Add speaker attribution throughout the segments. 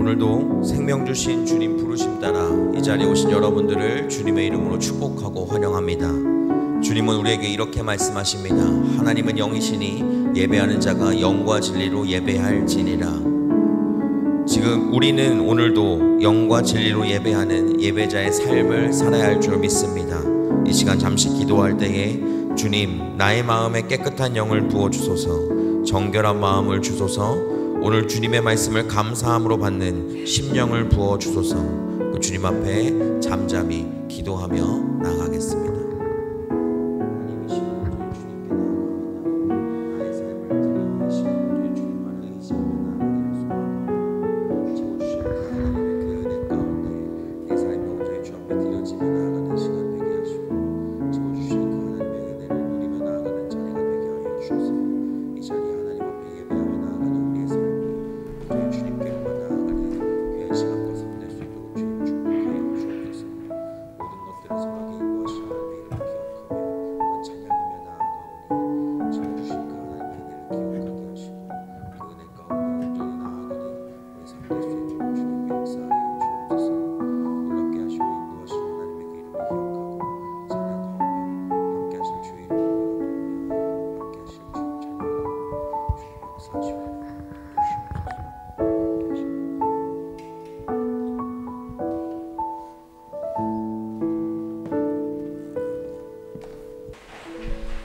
Speaker 1: 오늘도 생명 주신 주님 부르심 따라 이 자리에 오신 여러분들을 주님의 이름으로 축복하고 환영합니다. 주님은 우리에게 이렇게 말씀하십니다. 하나님은 영이시니 예배하는 자가 영과 진리로 예배할지니라. 지금 우리는 오늘도 영과 진리로 예배하는 예배자의 삶을 살아야 할 줄 믿습니다. 이 시간 잠시 기도할 때에 주님, 나의 마음에 깨끗한 영을 부어주소서, 정결한 마음을 주소서, 오늘 주님의 말씀을 감사함으로 받는 심령을 부어주소서. 그 주님 앞에 잠잠히 기도하며 나아가겠습니다.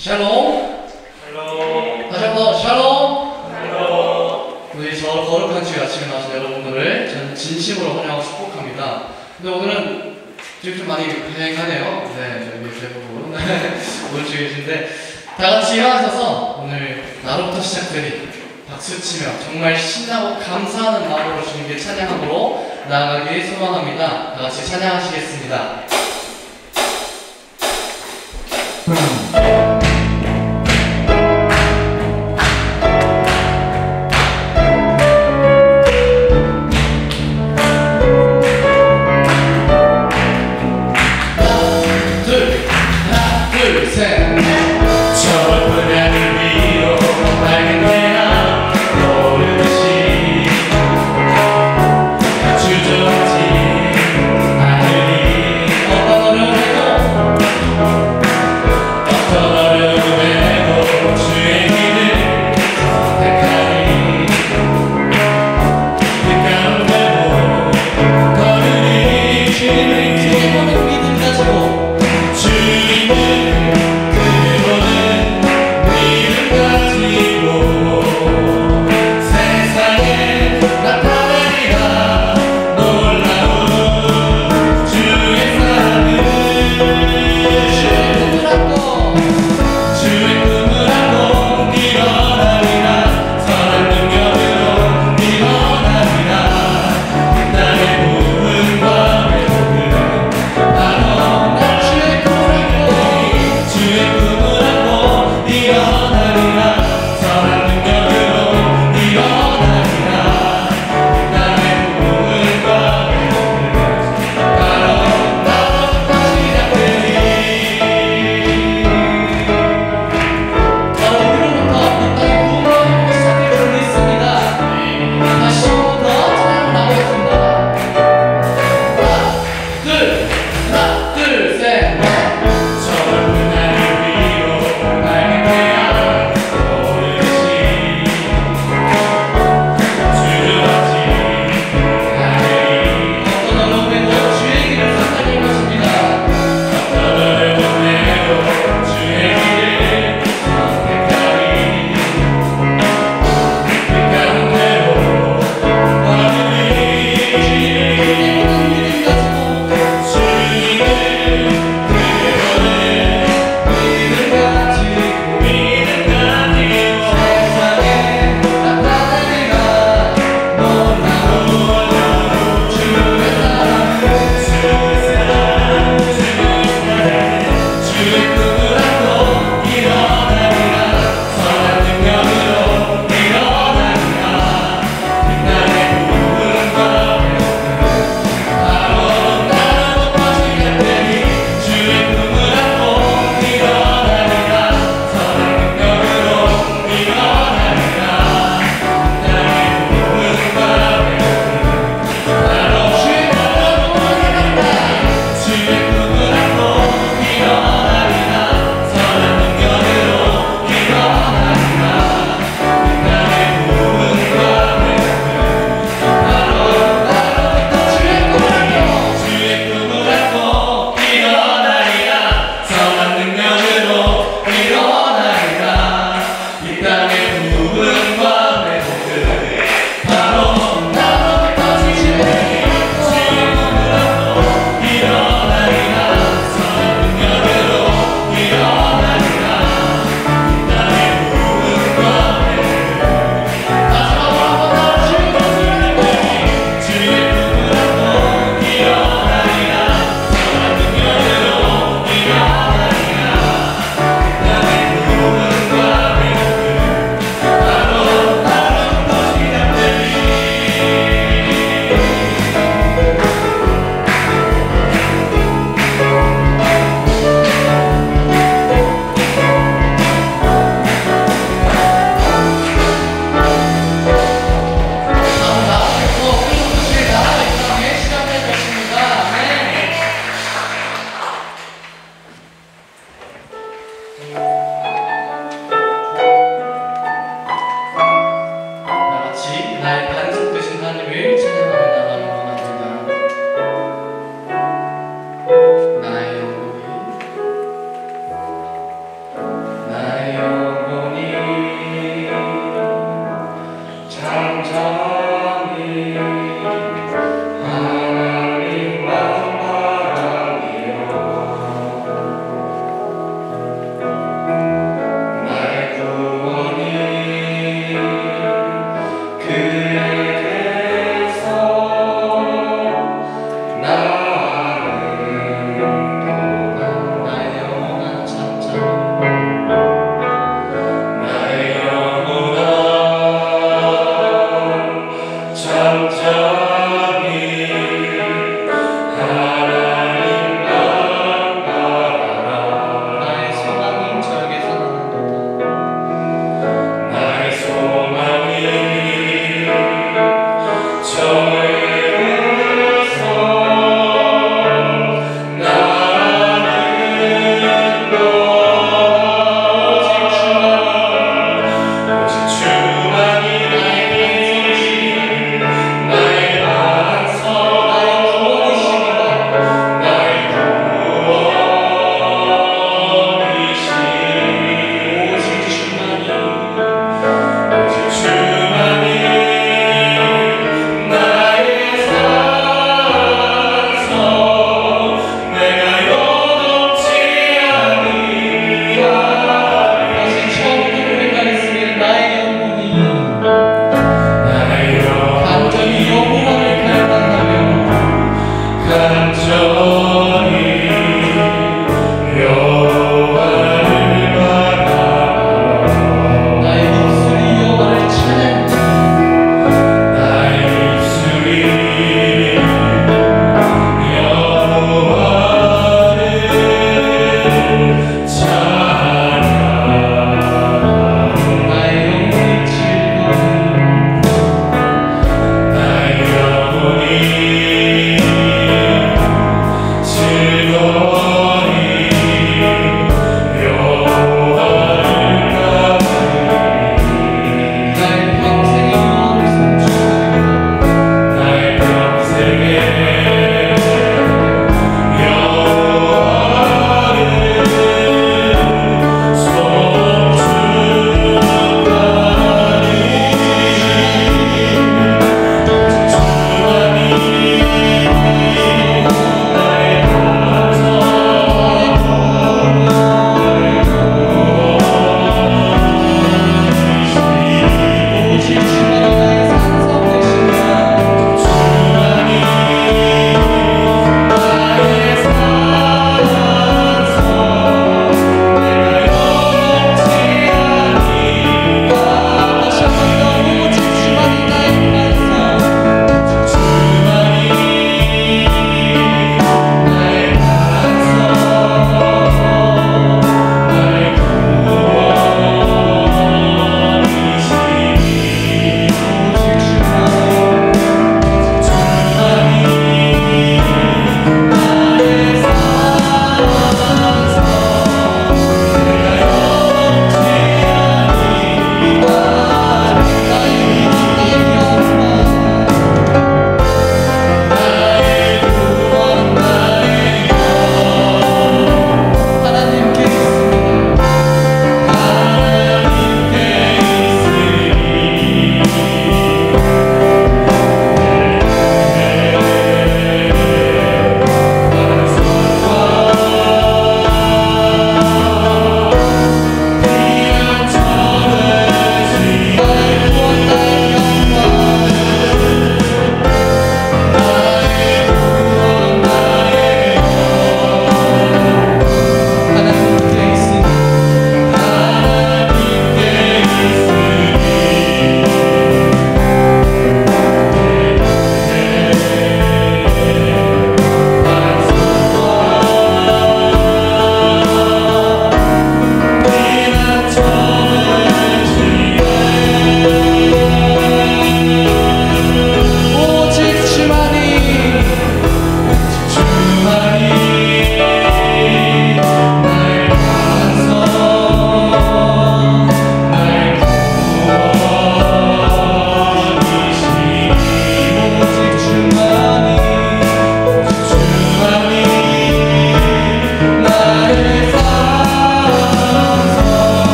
Speaker 2: 샬롬. 다시 한번 샬롬. 우리 저 거룩한 주의 아침에 나오신 여러분들을 저는 진심으로 환영하고 축복합니다. 근데 오늘은 좀 많이 다양하네요. 네, 여기 대부분 오른쪽에 계신데 다 같이 일어나셔서 오늘 나로부터 시작되니 박수치며 정말 신나고 감사하는 마음으로 주님께 찬양함으로 나아가길 소망합니다. 다 같이 찬양하시겠습니다.
Speaker 3: 주저하지 않으리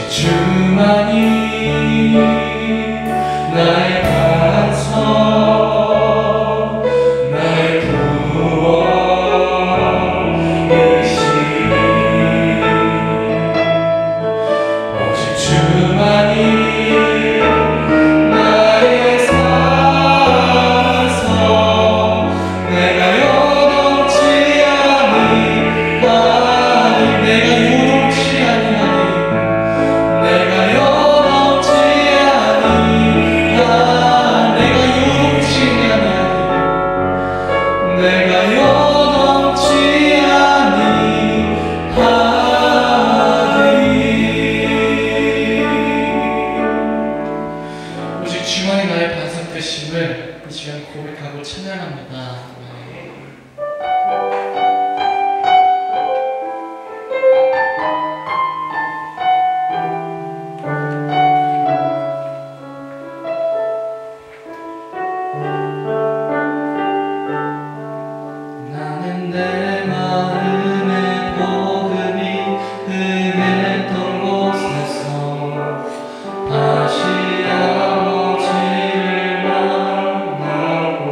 Speaker 2: 주만이 나의 반석 나의 구원이시니 오직 주만이 나의 산소 내가 요동치 아니하니 내가 요동치 아니하니 내가 요동치 아니하니 내가 요동치 아니하니 내가 요동치 아니하니 오직 주만이 나의 반석 되심을 이 시간 고백하고 찬양합니다. 나는 내 마음의 복음이 흥했던 곳에서 다시 아버지를 만나고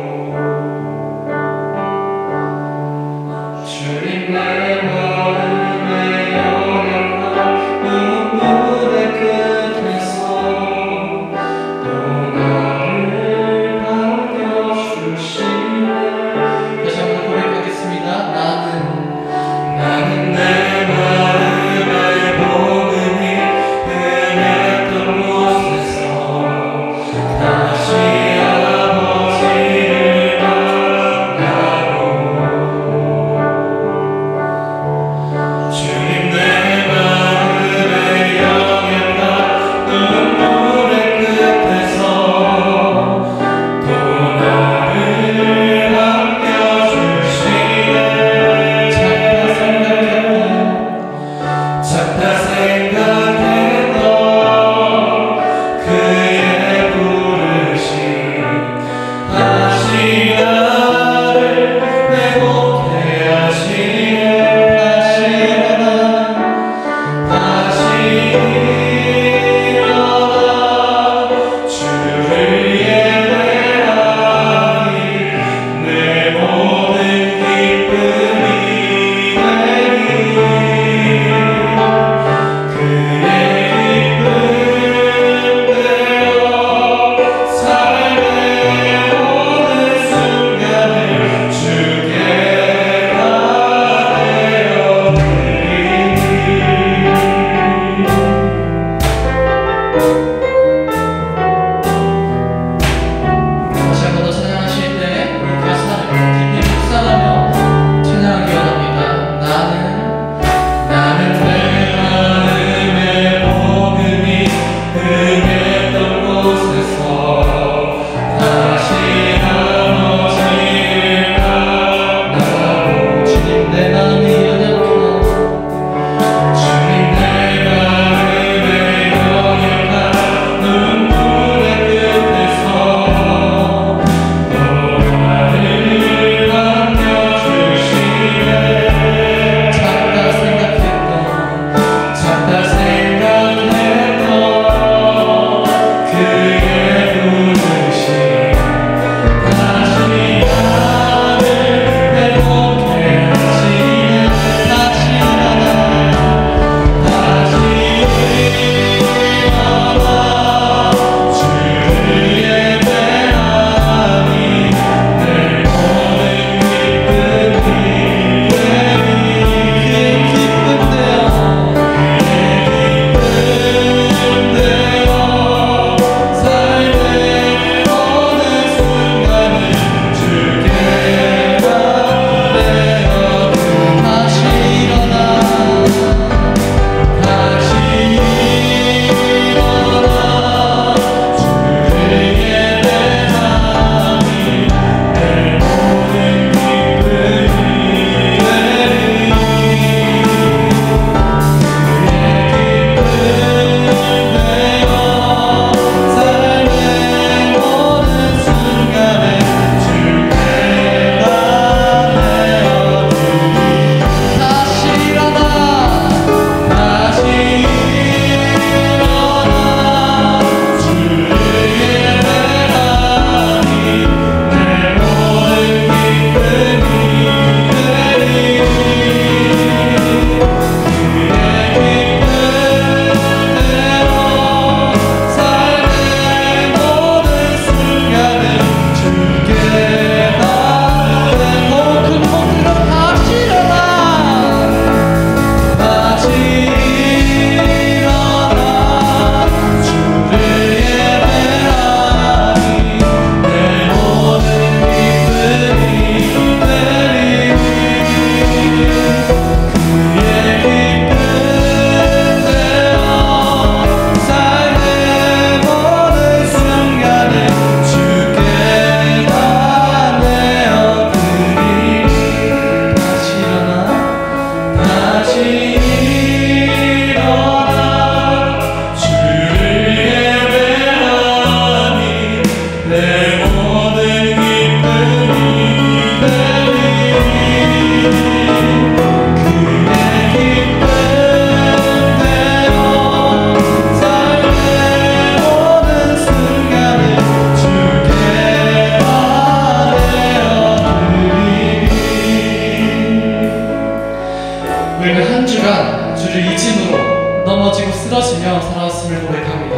Speaker 2: 위하여 살아왔음을 고백합니다.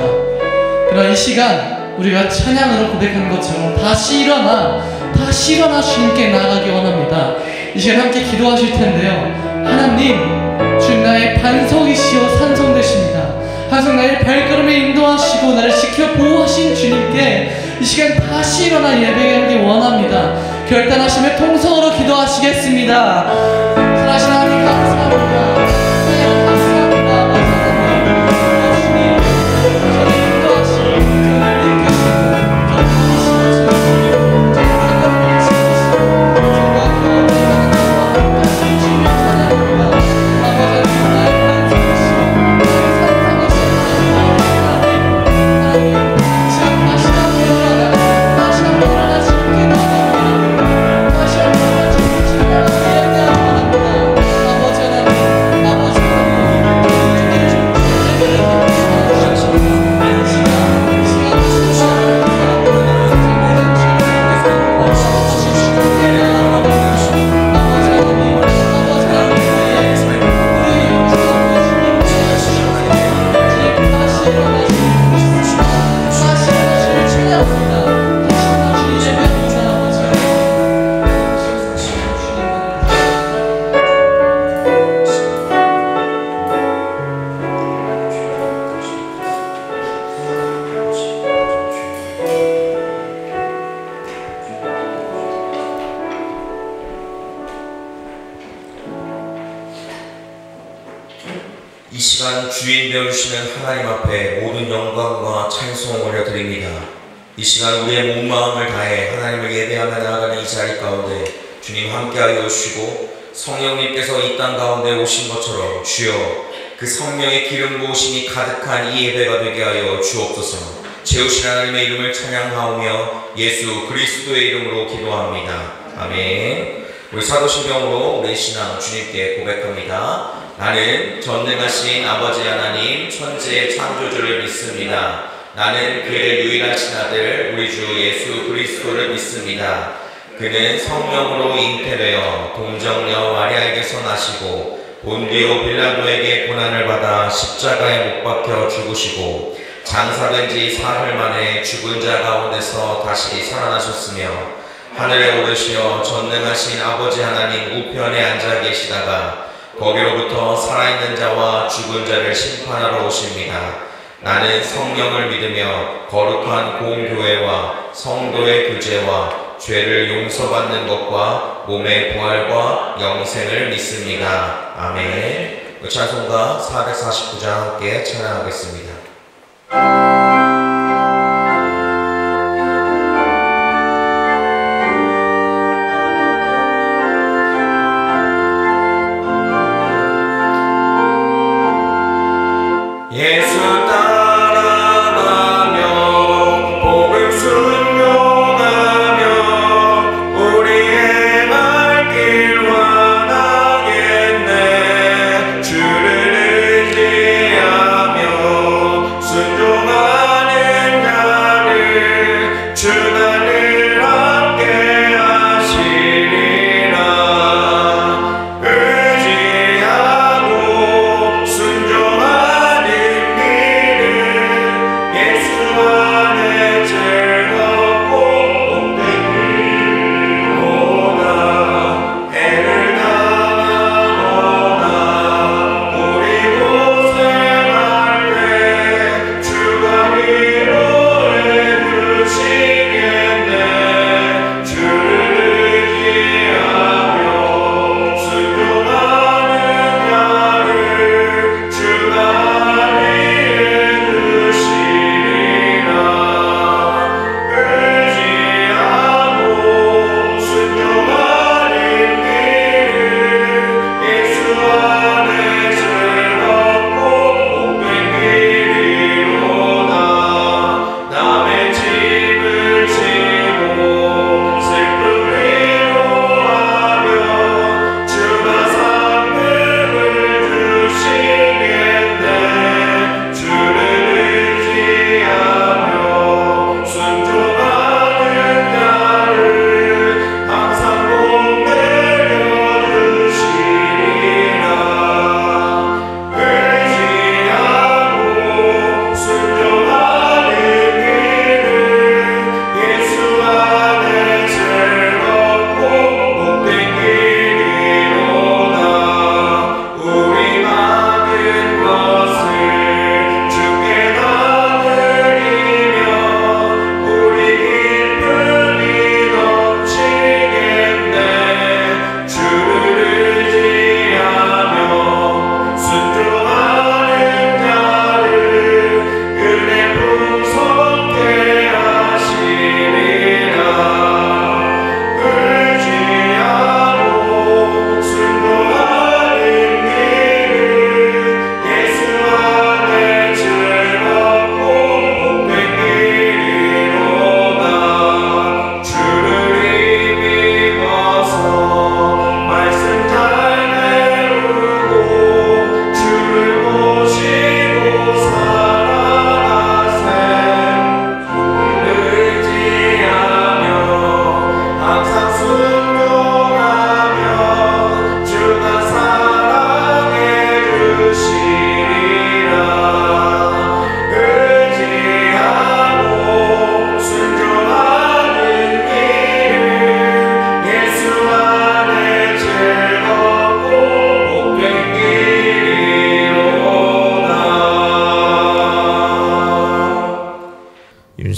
Speaker 2: 그러나 이 시간 우리가 찬양으로 고백한 것처럼 다시 일어나 주님께 나아가기 원합니다. 이 시간 함께 기도하실 텐데요. 하나님, 주님 나의 반석이시오 산성 되십니다. 항상 나의 발걸음에 인도하시고 나를 지켜 보호하신 주님께 이 시간 다시 일어나 예배하기 원합니다. 결단하시며 통성으로 기도하시겠습니다. 사랑하시는 하나님 감사합니다. 하나님 감사합니다. 주님, 저를 인도하시고 저를 이끄시고 저를 이끄시고
Speaker 1: 이 시간 주인 되어주시는 하나님 앞에 모든 영광과 찬송 올려드립니다. 이 시간 우리의 온 마음을 다해 하나님을 예배하며 나아가는 이 자리 가운데 주님 함께하여 주시고 성령님께서 이 땅 가운데 오신 것처럼 주여 그 성령의 기름 부으심이 가득한 이 예배가 되게 하여 주옵소서. 재우신 하나님의 이름을 찬양하오며 예수 그리스도의 이름으로 기도합니다. 아멘. 우리 사도신경으로 우리 신앙 주님께 고백합니다. 나는 전능하신 아버지 하나님 천지의 창조주를 믿습니다. 나는 그의 유일하신 아들 우리 주 예수 그리스도를 믿습니다. 그는 성령으로 잉태되어 동정녀 마리아에게서 나시고 본디오 빌라도에게 고난을 받아 십자가에 못 박혀 죽으시고 장사된 지 사흘 만에 죽은 자 가운데서 다시 살아나셨으며 하늘에 오르시어 전능하신 아버지 하나님 우편에 앉아 계시다가 거기로부터 살아있는 자와 죽은 자를 심판하러 오십니다. 나는 성령을 믿으며 거룩한 공교회와 성도의 교제와 죄를 용서받는 것과 몸의 부활과 영생을 믿습니다. 아멘. 찬송가 449장 함께 찬양하겠습니다. 예수 따라가며 복음 순종하며 우리의 발길 원하겠네. 주를 의지하며 순종하며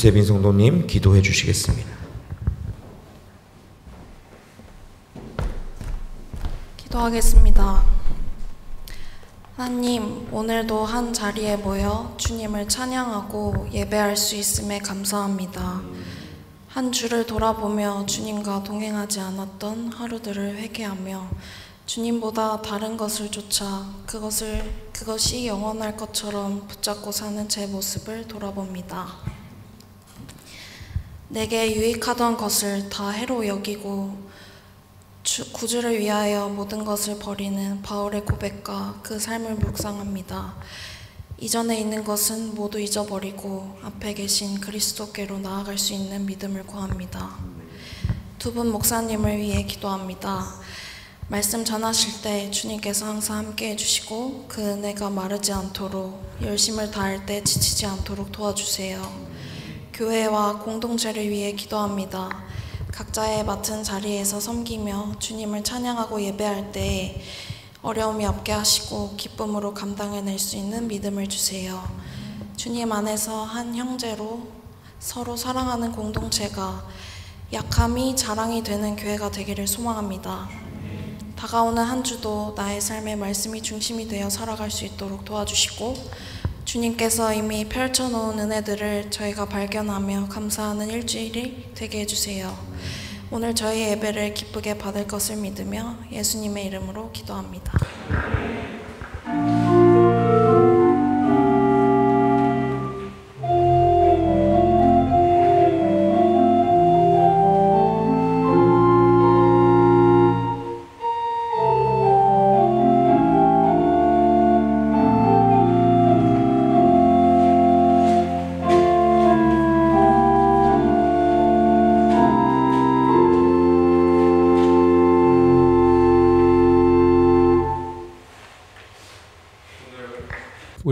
Speaker 1: 유세빈 성도님 기도해 주시겠습니다.
Speaker 3: 기도하겠습니다. 하나님, 오늘도 한 자리에 모여 주님을 찬양하고 예배할 수 있음에 감사합니다. 한 주를 돌아보며 주님과 동행하지 않았던 하루들을 회개하며 주님보다 다른 것을 쫓아 그것이 영원할 것처럼 붙잡고 사는 제 모습을 돌아봅니다. 내게 유익하던 것을 다 해로 여기고 구주를 위하여 모든 것을 버리는 바울의 고백과 그 삶을 묵상합니다. 이전에 있는 것은 모두 잊어버리고 앞에 계신 그리스도께로 나아갈 수 있는 믿음을 구합니다. 두 분 목사님을 위해 기도합니다. 말씀 전하실 때 주님께서 항상 함께 해주시고 그 은혜가 마르지 않도록 열심을 다할 때 지치지 않도록 도와주세요. 교회와 공동체를 위해 기도합니다. 각자의 맡은 자리에서 섬기며 주님을 찬양하고 예배할 때 어려움이 없게 하시고 기쁨으로 감당해낼 수 있는 믿음을 주세요. 주님 안에서 한 형제로 서로 사랑하는 공동체가 약함이 자랑이 되는 교회가 되기를 소망합니다. 다가오는 한 주도 나의 삶의 말씀이 중심이 되어 살아갈 수 있도록 도와주시고 주님께서 이미 펼쳐놓은 은혜들을 저희가 발견하며 감사하는 일주일이 되게 해주세요. 오늘 저희 예배를 기쁘게 받을 것을 믿으며 예수님의 이름으로 기도합니다.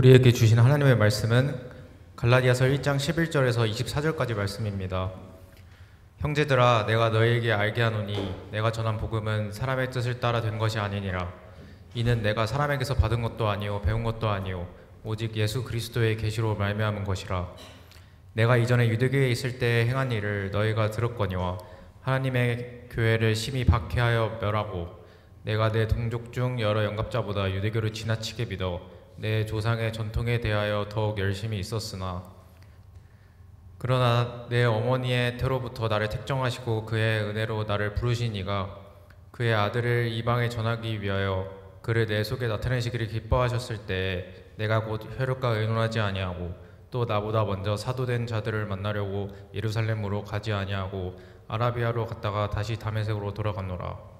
Speaker 4: 우리에게 주신 하나님의 말씀은 갈라디아서 1장 11절에서 24절까지 말씀입니다. 형제들아, 내가 너희에게 알게 하노니 내가 전한 복음은 사람의 뜻을 따라 된 것이 아니니라. 이는 내가 사람에게서 받은 것도 아니요 배운 것도 아니요 오직 예수 그리스도의 계시로 말미암은 것이라. 내가 이전에 유대교에 있을 때 행한 일을 너희가 들었거니와 하나님의 교회를 심히 박해하여 멸하고 내가 내 동족 중 여러 영갑자보다 유대교를 지나치게 믿어 내 조상의 전통에 대하여 더욱 열심히 있었으나 그러나 내 어머니의 태로부터 나를 택정하시고 그의 은혜로 나를 부르신 이가 그의 아들을 이방에 전하기 위하여 그를 내 속에 나타내시기를 기뻐하셨을 때에 내가 곧 혈육과 의논하지 아니하고 또 나보다 먼저 사도된 자들을 만나려고 예루살렘으로 가지 아니하고 아라비아로 갔다가 다시 다메섹으로 돌아갔노라.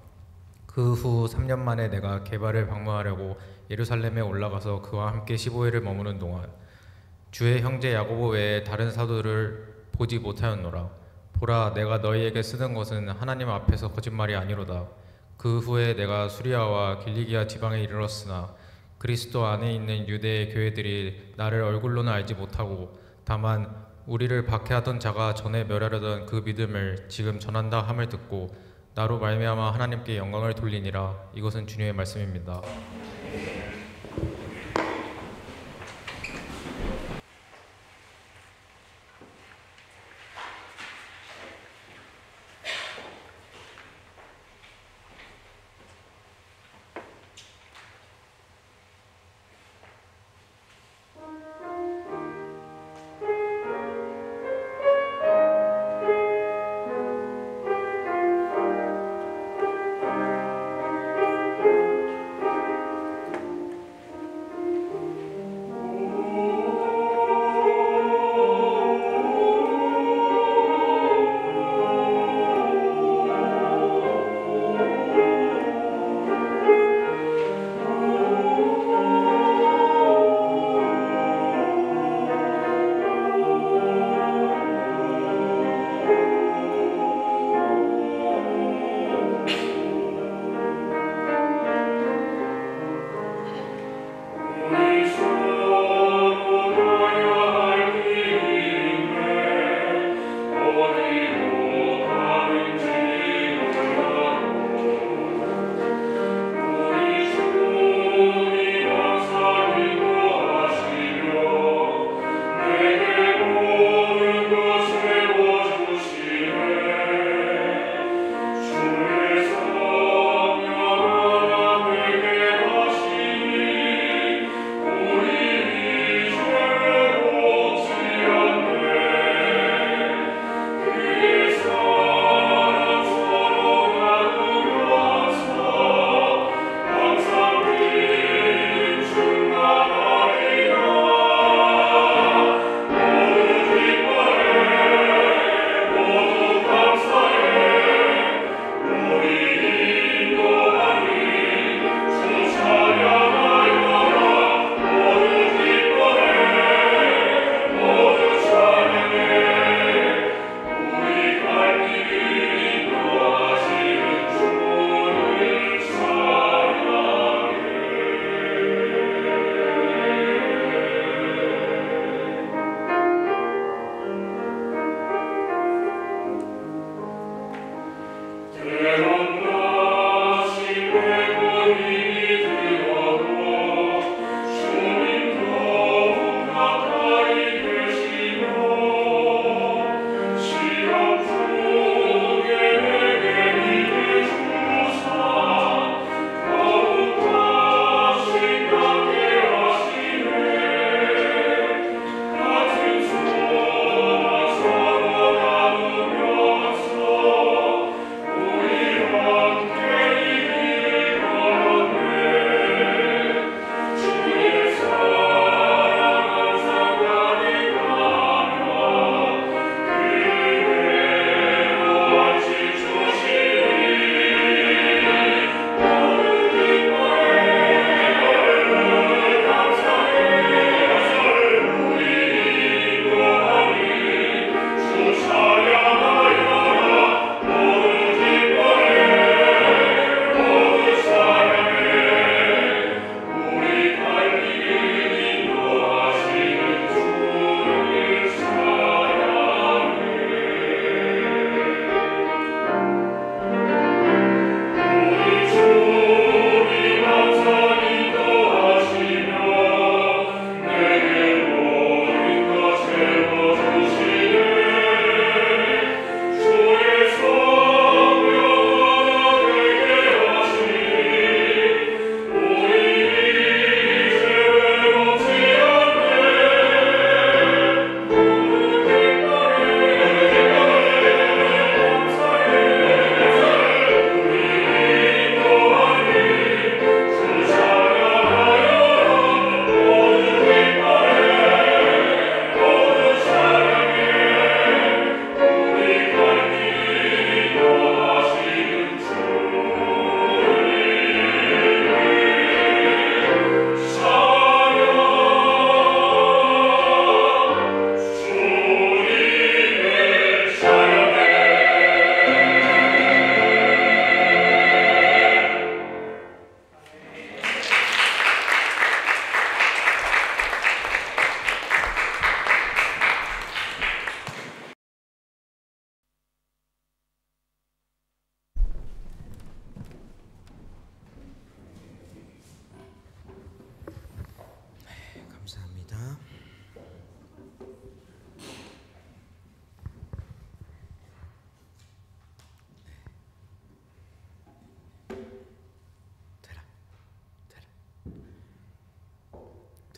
Speaker 4: 그 후 3년 만에 내가 게바를 방문하려고 예루살렘에 올라가서 그와 함께 15일을 머무는 동안 주의 형제 야고보 외에 다른 사도들을 보지 못하였노라. 보라, 내가 너희에게 쓰는 것은 하나님 앞에서 거짓말이 아니로다. 그 후에 내가 수리아와 길리기아 지방에 이르렀으나 그리스도 안에 있는 유대의 교회들이 나를 얼굴로는 알지 못하고 다만 우리를 박해하던 자가 전에 멸하려던 그 믿음을 지금 전한다 함을 듣고 나로 말미암아 하나님께 영광을 돌리니라. 이것은 주님의 말씀입니다.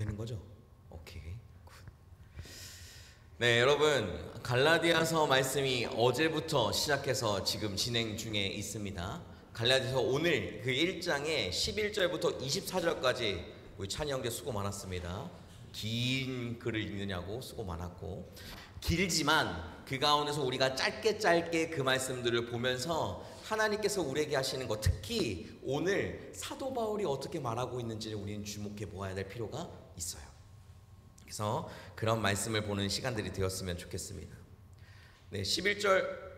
Speaker 1: 되는 거죠? 오케이. 굿. 네, 여러분, 갈라디아서 말씀이 어제부터 시작해서 지금 진행 중에 있습니다. 갈라디아서 오늘 그 1장에 11절부터 24절까지 우리 찬이 형제 수고 많았습니다. 긴 글을 읽느냐고 수고 많았고, 길지만 그 가운데서 우리가 짧게 그 말씀들을 보면서 하나님께서 우리에게 하시는 것, 특히 오늘 사도 바울이 어떻게 말하고 있는지를 우리는 주목해 보아야 될 필요가 있어요. 그래서 그런 말씀을 보는 시간들이 되었으면 좋겠습니다. 네, 11절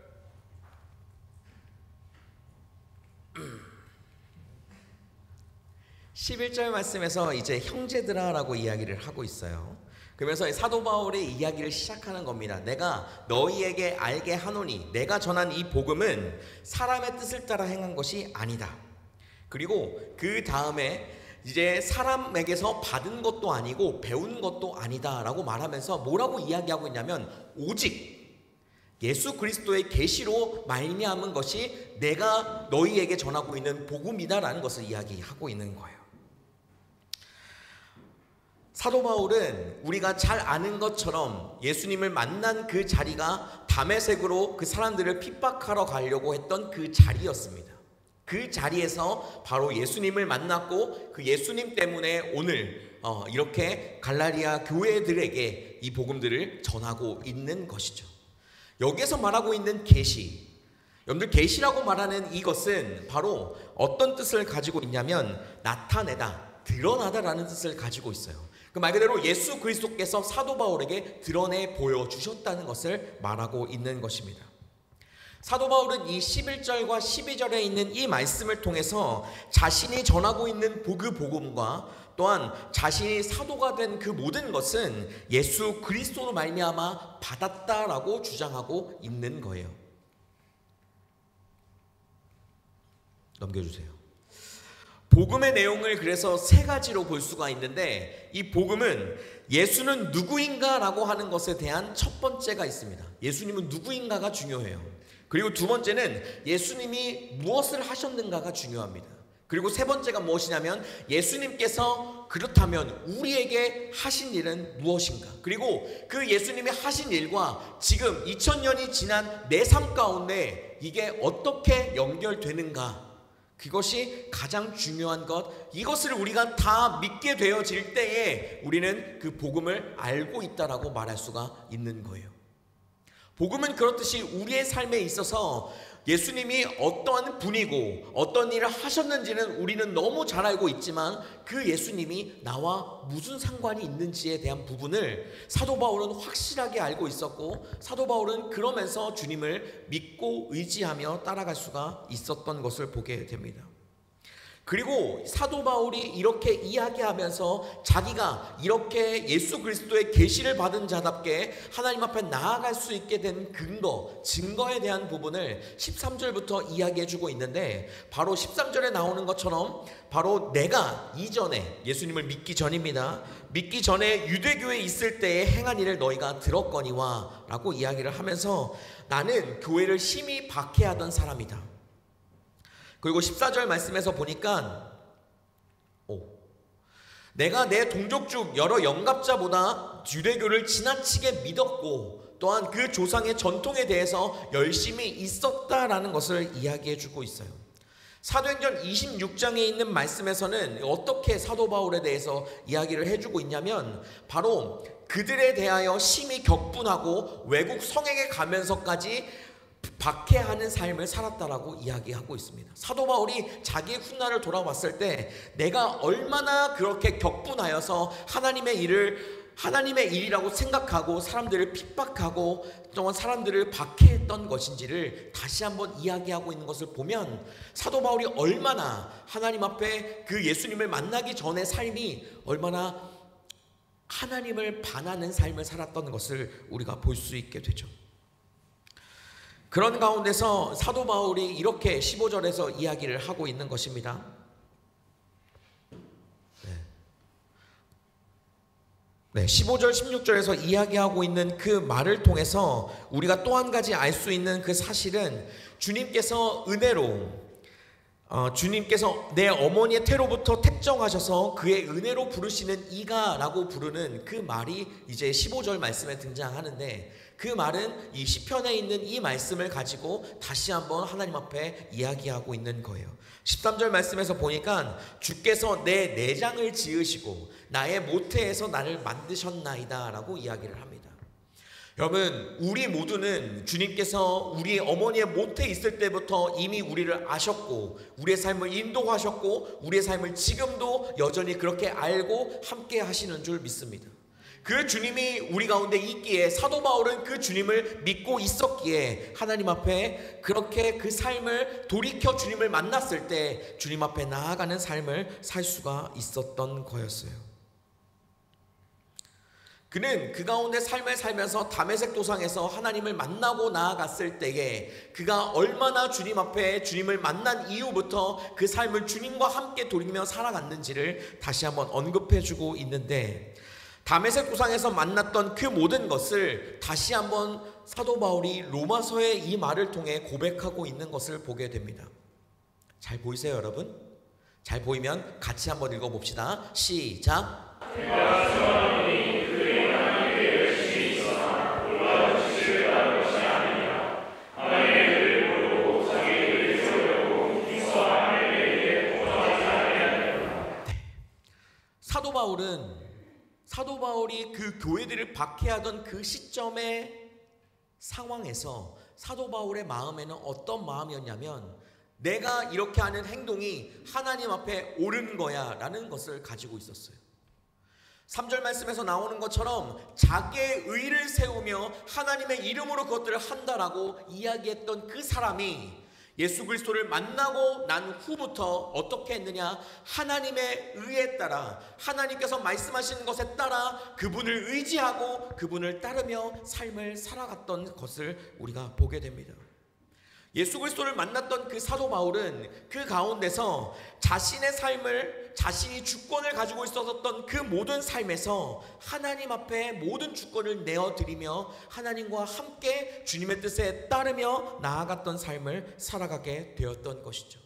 Speaker 1: 말씀에서 이제 형제들아라고 이야기를 하고 있어요. 그러면서 사도 바울의 이야기를 시작하는 겁니다. 내가 너희에게 알게 하노니 내가 전한 이 복음은 사람의 뜻을 따라 행한 것이 아니다. 그리고 그 다음에 이제 사람에게서 받은 것도 아니고 배운 것도 아니다 라고 말하면서 뭐라고 이야기하고 있냐면 오직 예수 그리스도의 계시로 말미암은 것이 내가 너희에게 전하고 있는 복음이다 라는 것을 이야기하고 있는 거예요. 사도 바울은 우리가 잘 아는 것처럼 예수님을 만난 그 자리가 다메섹으로 그 사람들을 핍박하러 가려고 했던 그 자리였습니다. 그 자리에서 바로 예수님을 만났고 그 예수님 때문에 오늘 이렇게 갈라디아 교회들에게 이 복음들을 전하고 있는 것이죠. 여기에서 말하고 있는 계시, 여러분들 계시라고 말하는 이것은 바로 어떤 뜻을 가지고 있냐면 나타내다, 드러나다라는 뜻을 가지고 있어요. 그 말 그대로 예수 그리스도께서 사도 바울에게 드러내 보여주셨다는 것을 말하고 있는 것입니다. 사도 바울은 이 11절과 12절에 있는 이 말씀을 통해서 자신이 전하고 있는 그 복음과 또한 자신이 사도가 된 그 모든 것은 예수 그리스도로 말미암아 받았다라고 주장하고 있는 거예요. 넘겨주세요. 복음의 내용을 그래서 세 가지로 볼 수가 있는데, 이 복음은 예수는 누구인가 라고 하는 것에 대한 첫 번째가 있습니다. 예수님은 누구인가가 중요해요. 그리고 두 번째는 예수님이 무엇을 하셨는가가 중요합니다. 그리고 세 번째가 무엇이냐면 예수님께서 그렇다면 우리에게 하신 일은 무엇인가, 그리고 그 예수님이 하신 일과 지금 2000년이 지난 내 삶 가운데 이게 어떻게 연결되는가, 그것이 가장 중요한 것. 이것을 우리가 다 믿게 되어질 때에 우리는 그 복음을 알고 있다라고 말할 수가 있는 거예요. 복음은 그렇듯이 우리의 삶에 있어서 예수님이 어떠한 분이고 어떤 일을 하셨는지는 우리는 너무 잘 알고 있지만 그 예수님이 나와 무슨 상관이 있는지에 대한 부분을 사도 바울은 확실하게 알고 있었고, 사도 바울은 그러면서 주님을 믿고 의지하며 따라갈 수가 있었던 것을 보게 됩니다. 그리고 사도 바울이 이렇게 이야기하면서 자기가 이렇게 예수 그리스도의 계시를 받은 자답게 하나님 앞에 나아갈 수 있게 된 근거, 증거에 대한 부분을 13절부터 이야기해주고 있는데, 바로 13절에 나오는 것처럼 바로 내가 이전에, 예수님을 믿기 전입니다, 믿기 전에 유대교에 있을 때에 행한 일을 너희가 들었거니와 라고 이야기를 하면서 나는 교회를 심히 박해하던 사람이다. 그리고 14절 말씀에서 보니까 내가 내 동족 중 여러 영갑자보다 유대교를 지나치게 믿었고 또한 그 조상의 전통에 대해서 열심히 있었다라는 것을 이야기해주고 있어요. 사도행전 26장에 있는 말씀에서는 어떻게 사도 바울에 대해서 이야기를 해주고 있냐면 바로 그들에 대하여 심히 격분하고 외국 성에게 가면서까지 박해하는 삶을 살았다라고 이야기하고 있습니다. 사도 바울이 자기의 훗날을 돌아봤을 때 내가 얼마나 그렇게 격분하여서 하나님의 일이라고 생각하고 사람들을 핍박하고 또한 사람들을 박해했던 것인지를 다시 한번 이야기하고 있는 것을 보면 사도 바울이 얼마나 하나님 앞에 그 예수님을 만나기 전의 삶이 얼마나 하나님을 반하는 삶을 살았던 것을 우리가 볼 수 있게 되죠. 그런 가운데서 사도 바울이 이렇게 15절에서 이야기를 하고 있는 것입니다. 네, 15절 16절에서 이야기하고 있는 그 말을 통해서 우리가 또 한 가지 알 수 있는 그 사실은 주님께서 은혜로 주님께서 내 어머니의 태로부터 택정하셔서 그의 은혜로 부르시는 이가라고 부르는 그 말이 이제 15절 말씀에 등장하는데, 그 말은 이 시편에 있는 이 말씀을 가지고 다시 한번 하나님 앞에 이야기하고 있는 거예요. 13절 말씀에서 보니까 주께서 내 내장을 지으시고 나의 모태에서 나를 만드셨나이다 라고 이야기를 합니다. 여러분, 우리 모두는 주님께서 우리 어머니의 모태에 있을 때부터 이미 우리를 아셨고 우리의 삶을 인도하셨고 우리의 삶을 지금도 여전히 그렇게 알고 함께 하시는 줄 믿습니다. 그 주님이 우리 가운데 있기에 사도 바울은 그 주님을 믿고 있었기에 하나님 앞에 그렇게 그 삶을 돌이켜 주님을 만났을 때 주님 앞에 나아가는 삶을 살 수가 있었던 거였어요. 그는 그 가운데 삶을 살면서 다메섹 도상에서 하나님을 만나고 나아갔을 때에 그가 얼마나 주님 앞에 주님을 만난 이후부터 그 삶을 주님과 함께 돌리며 살아갔는지를 다시 한번 언급해주고 있는데, 다메섹 도상에서 만났던 그 모든 것을 다시 한번 사도 바울이 로마서의 이 말을 통해 고백하고 있는 것을 보게 됩니다. 잘 보이세요, 여러분? 잘 보이면 같이 한번 읽어봅시다. 시작. 사도 바울이 그 교회들을 박해하던 그 시점의 상황에서 사도 바울의 마음에는 어떤 마음이었냐면, 내가 이렇게 하는 행동이 하나님 앞에 옳은 거야 라는 것을 가지고 있었어요. 3절 말씀에서 나오는 것처럼 자기의 의를 세우며 하나님의 이름으로 그것들을 한다라고 이야기했던 그 사람이 예수 그리스도를 만나고 난 후부터 어떻게 했느냐, 하나님의 의에 따라 하나님께서 말씀하시는 것에 따라 그분을 의지하고 그분을 따르며 삶을 살아갔던 것을 우리가 보게 됩니다. 예수 그리스도를 만났던 그 사도 바울은 그 가운데서 자신의 삶을, 자신이 주권을 가지고 있었던 그 모든 삶에서 하나님 앞에 모든 주권을 내어드리며 하나님과 함께 주님의 뜻에 따르며 나아갔던 삶을 살아가게 되었던 것이죠.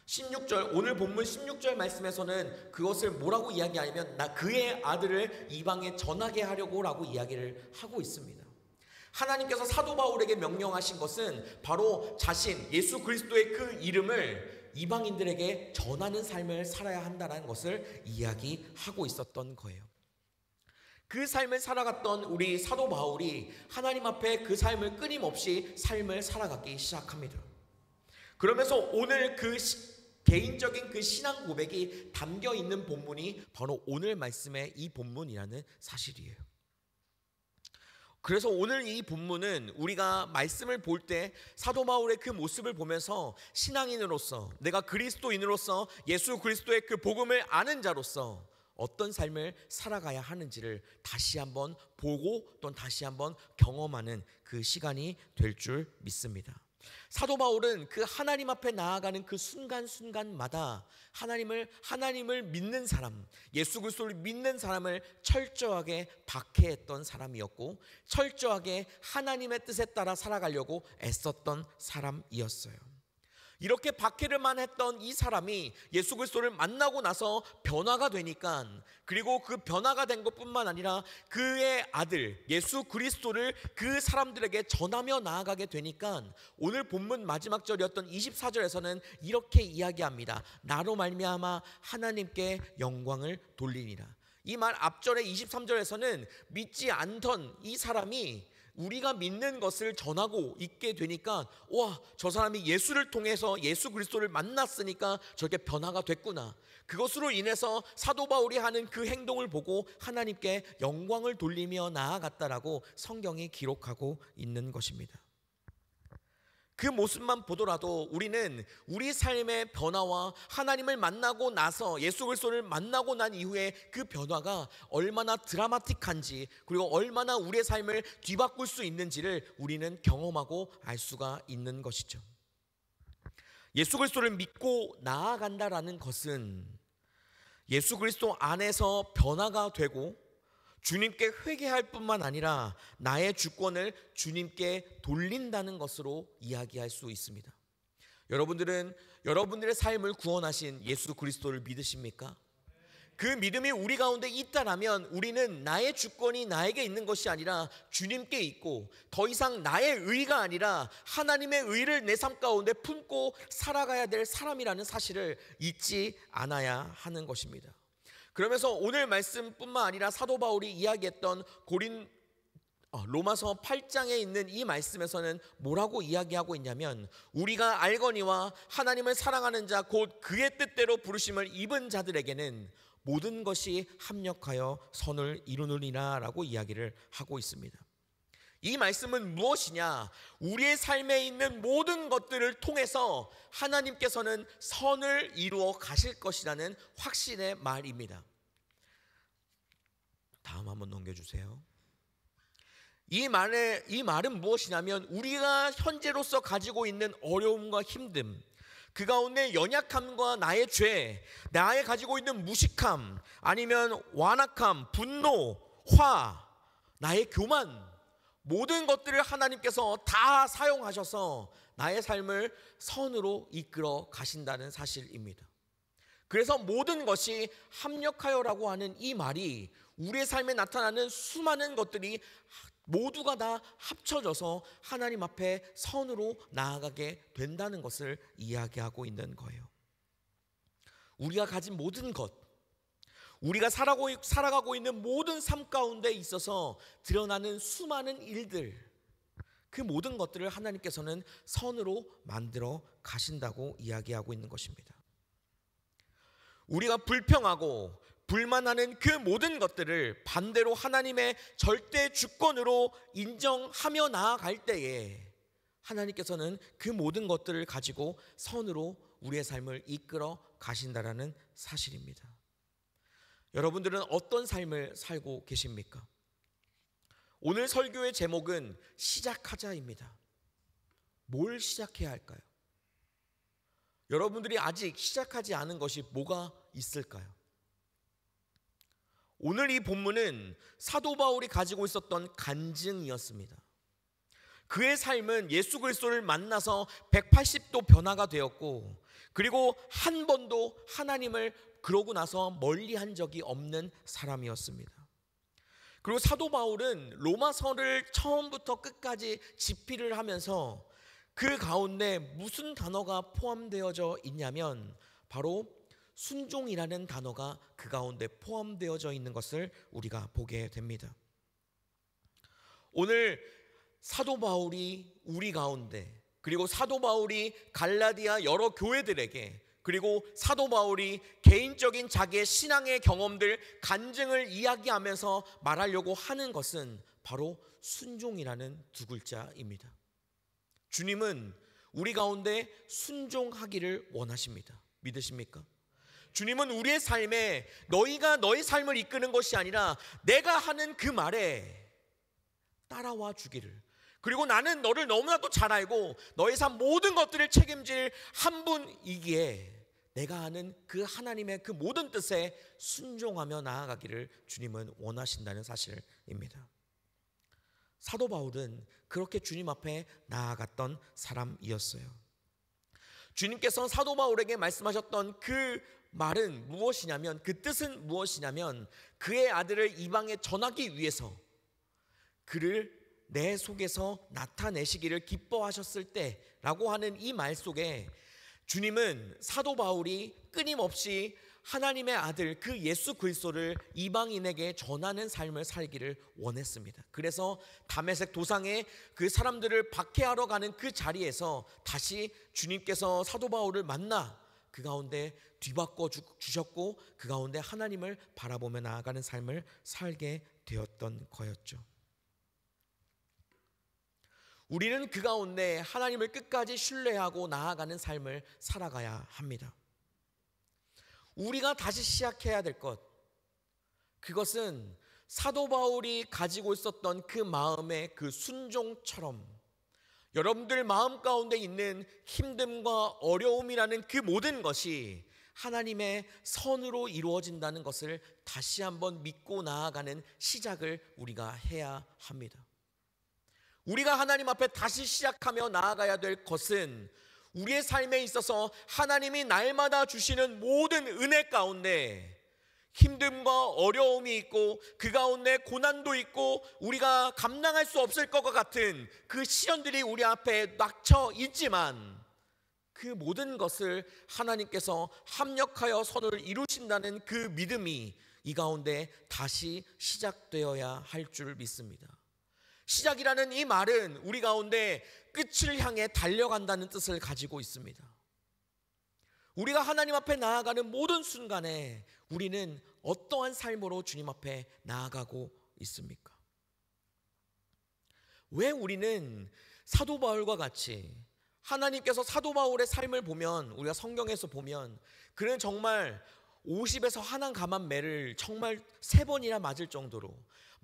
Speaker 1: 16절, 오늘 본문 16절 말씀에서는 그것을 뭐라고 이야기하냐면 그의 아들을 이방에 전하게 하려고 라고 이야기를 하고 있습니다. 하나님께서 사도 바울에게 명령하신 것은 바로 자신 예수 그리스도의 그 이름을 이방인들에게 전하는 삶을 살아야 한다는 것을 이야기하고 있었던 거예요. 그 삶을 살아갔던 우리 사도 바울이 하나님 앞에 그 삶을 끊임없이 삶을 살아가기 시작합니다. 그러면서 오늘 그 개인적인 그 신앙 고백이 담겨 있는 본문이 바로 오늘 말씀의 이 본문이라는 사실이에요. 그래서 오늘 이 본문은 우리가 말씀을 볼 때 사도 바울의 그 모습을 보면서 신앙인으로서, 내가 그리스도인으로서 예수 그리스도의 그 복음을 아는 자로서 어떤 삶을 살아가야 하는지를 다시 한번 보고 또 다시 한번 경험하는 그 시간이 될 줄 믿습니다. 사도 바울은 그 하나님 앞에 나아가는 그 순간순간마다 하나님을 믿는 사람, 예수 그리스도를 믿는 사람을 철저하게 박해했던 사람이었고, 철저하게 하나님의 뜻에 따라 살아가려고 애썼던 사람이었어요. 이렇게 박해를만 했던 이 사람이 예수 그리스도를 만나고 나서 변화가 되니까, 그리고 그 변화가 된 것뿐만 아니라 그의 아들 예수 그리스도를 그 사람들에게 전하며 나아가게 되니까 오늘 본문 마지막 절이었던 24절에서는 이렇게 이야기합니다. 나로 말미암아 하나님께 영광을 돌리니라. 이 말 앞절의 23절에서는 믿지 않던 이 사람이 우리가 믿는 것을 전하고 있게 되니까, 와, 저 사람이 예수를 통해서 예수 그리스도를 만났으니까 저렇게 변화가 됐구나. 그것으로 인해서 사도 바울이 하는 그 행동을 보고 하나님께 영광을 돌리며 나아갔다라고 성경이 기록하고 있는 것입니다. 그 모습만 보더라도 우리는 우리 삶의 변화와 하나님을 만나고 나서 예수 그리스도를 만나고 난 이후에 그 변화가 얼마나 드라마틱한지, 그리고 얼마나 우리의 삶을 뒤바꿀 수 있는지를 우리는 경험하고 알 수가 있는 것이죠. 예수 그리스도를 믿고 나아간다라는 것은 예수 그리스도 안에서 변화가 되고 주님께 회개할 뿐만 아니라 나의 주권을 주님께 돌린다는 것으로 이야기할 수 있습니다. 여러분들은 여러분들의 삶을 구원하신 예수 그리스도를 믿으십니까? 그 믿음이 우리 가운데 있다라면 우리는 나의 주권이 나에게 있는 것이 아니라 주님께 있고, 더 이상 나의 의가 아니라 하나님의 의를 내 삶 가운데 품고 살아가야 될 사람이라는 사실을 잊지 않아야 하는 것입니다. 그러면서 오늘 말씀뿐만 아니라 사도 바울이 이야기했던 로마서 8장에 있는 이 말씀에서는 뭐라고 이야기하고 있냐면, 우리가 알거니와 하나님을 사랑하는 자 곧 그의 뜻대로 부르심을 입은 자들에게는 모든 것이 합력하여 선을 이루느니라 라고 이야기를 하고 있습니다. 이 말씀은 무엇이냐? 우리의 삶에 있는 모든 것들을 통해서 하나님께서는 선을 이루어 가실 것이라는 확신의 말입니다. 다음 한번 넘겨주세요. 이 말은 무엇이냐면, 우리가 현재로서 가지고 있는 어려움과 힘듦, 그 가운데 연약함과 나의 죄, 나의 가지고 있는 무식함, 아니면 완악함, 분노, 화, 나의 교만, 모든 것들을 하나님께서 다 사용하셔서 나의 삶을 선으로 이끌어 가신다는 사실입니다. 그래서 모든 것이 합력하여라고 하는 이 말이 우리의 삶에 나타나는 수많은 것들이 모두가 다 합쳐져서 하나님 앞에 선으로 나아가게 된다는 것을 이야기하고 있는 거예요. 우리가 가진 모든 것, 우리가 살아가고 있는 모든 삶 가운데 있어서 드러나는 수많은 일들, 그 모든 것들을 하나님께서는 선으로 만들어 가신다고 이야기하고 있는 것입니다. 우리가 불평하고 불만하는 그 모든 것들을 반대로 하나님의 절대 주권으로 인정하며 나아갈 때에 하나님께서는 그 모든 것들을 가지고 선으로 우리의 삶을 이끌어 가신다라는 사실입니다. 여러분들은 어떤 삶을 살고 계십니까? 오늘 설교의 제목은 시작하자입니다. 뭘 시작해야 할까요? 여러분들이 아직 시작하지 않은 것이 뭐가 있을까요? 오늘 이 본문은 사도 바울이 가지고 있었던 간증이었습니다. 그의 삶은 예수 그리스도를 만나서 180도 변화가 되었고, 그리고 한 번도 하나님을 그러고 나서 멀리한 적이 없는 사람이었습니다. 그리고 사도 바울은 로마서를 처음부터 끝까지 집필을 하면서 그 가운데 무슨 단어가 포함되어져 있냐면 바로 순종이라는 단어가 그 가운데 포함되어져 있는 것을 우리가 보게 됩니다. 오늘 사도 바울이 우리 가운데, 그리고 사도 바울이 갈라디아 여러 교회들에게, 그리고 사도 바울이 개인적인 자기의 신앙의 경험들, 간증을 이야기하면서 말하려고 하는 것은 바로 순종이라는 두 글자입니다. 주님은 우리 가운데 순종하기를 원하십니다. 믿으십니까? 주님은 우리의 삶에 너희가 너의 삶을 이끄는 것이 아니라 내가 하는 그 말에 따라와 주기를, 그리고 나는 너를 너무나도 잘 알고 너의 삶 모든 것들을 책임질 한 분이기에 내가 하는 그 하나님의 그 모든 뜻에 순종하며 나아가기를 주님은 원하신다는 사실입니다. 사도 바울은 그렇게 주님 앞에 나아갔던 사람이었어요. 주님께서 사도 바울에게 말씀하셨던 그 말은 무엇이냐면, 그 뜻은 무엇이냐면, 그의 아들을 이방에 전하기 위해서 그를 내 속에서 나타내시기를 기뻐하셨을 때라고 하는 이 말 속에 주님은 사도 바울이 끊임없이 하나님의 아들 그 예수 그리스도를 이방인에게 전하는 삶을 살기를 원했습니다. 그래서 다메섹 도상에 그 사람들을 박해하러 가는 그 자리에서 다시 주님께서 사도 바울을 만나 그 가운데 뒤바꿔 주셨고, 그 가운데 하나님을 바라보며 나아가는 삶을 살게 되었던 거였죠. 우리는 그 가운데 하나님을 끝까지 신뢰하고 나아가는 삶을 살아가야 합니다. 우리가 다시 시작해야 될 것, 그것은 사도 바울이 가지고 있었던 그 마음의 그 순종처럼 여러분들 마음 가운데 있는 힘듦과 어려움이라는 그 모든 것이 하나님의 선으로 이루어진다는 것을 다시 한번 믿고 나아가는 시작을 우리가 해야 합니다. 우리가 하나님 앞에 다시 시작하며 나아가야 될 것은 우리의 삶에 있어서 하나님이 날마다 주시는 모든 은혜 가운데 힘듦과 어려움이 있고 그 가운데 고난도 있고 우리가 감당할 수 없을 것 같은 그 시련들이 우리 앞에 닥쳐 있지만 그 모든 것을 하나님께서 합력하여 선을 이루신다는 그 믿음이 이 가운데 다시 시작되어야 할 줄 믿습니다. 시작이라는 이 말은 우리 가운데 끝을 향해 달려간다는 뜻을 가지고 있습니다. 우리가 하나님 앞에 나아가는 모든 순간에 우리는 어떠한 삶으로 주님 앞에 나아가고 있습니까? 왜 우리는 사도 바울과 같이 하나님께서 사도 바울의 삶을 보면 우리가 성경에서 보면 그는 정말 50에서 한한 감한 매를 정말 3번이나 맞을 정도로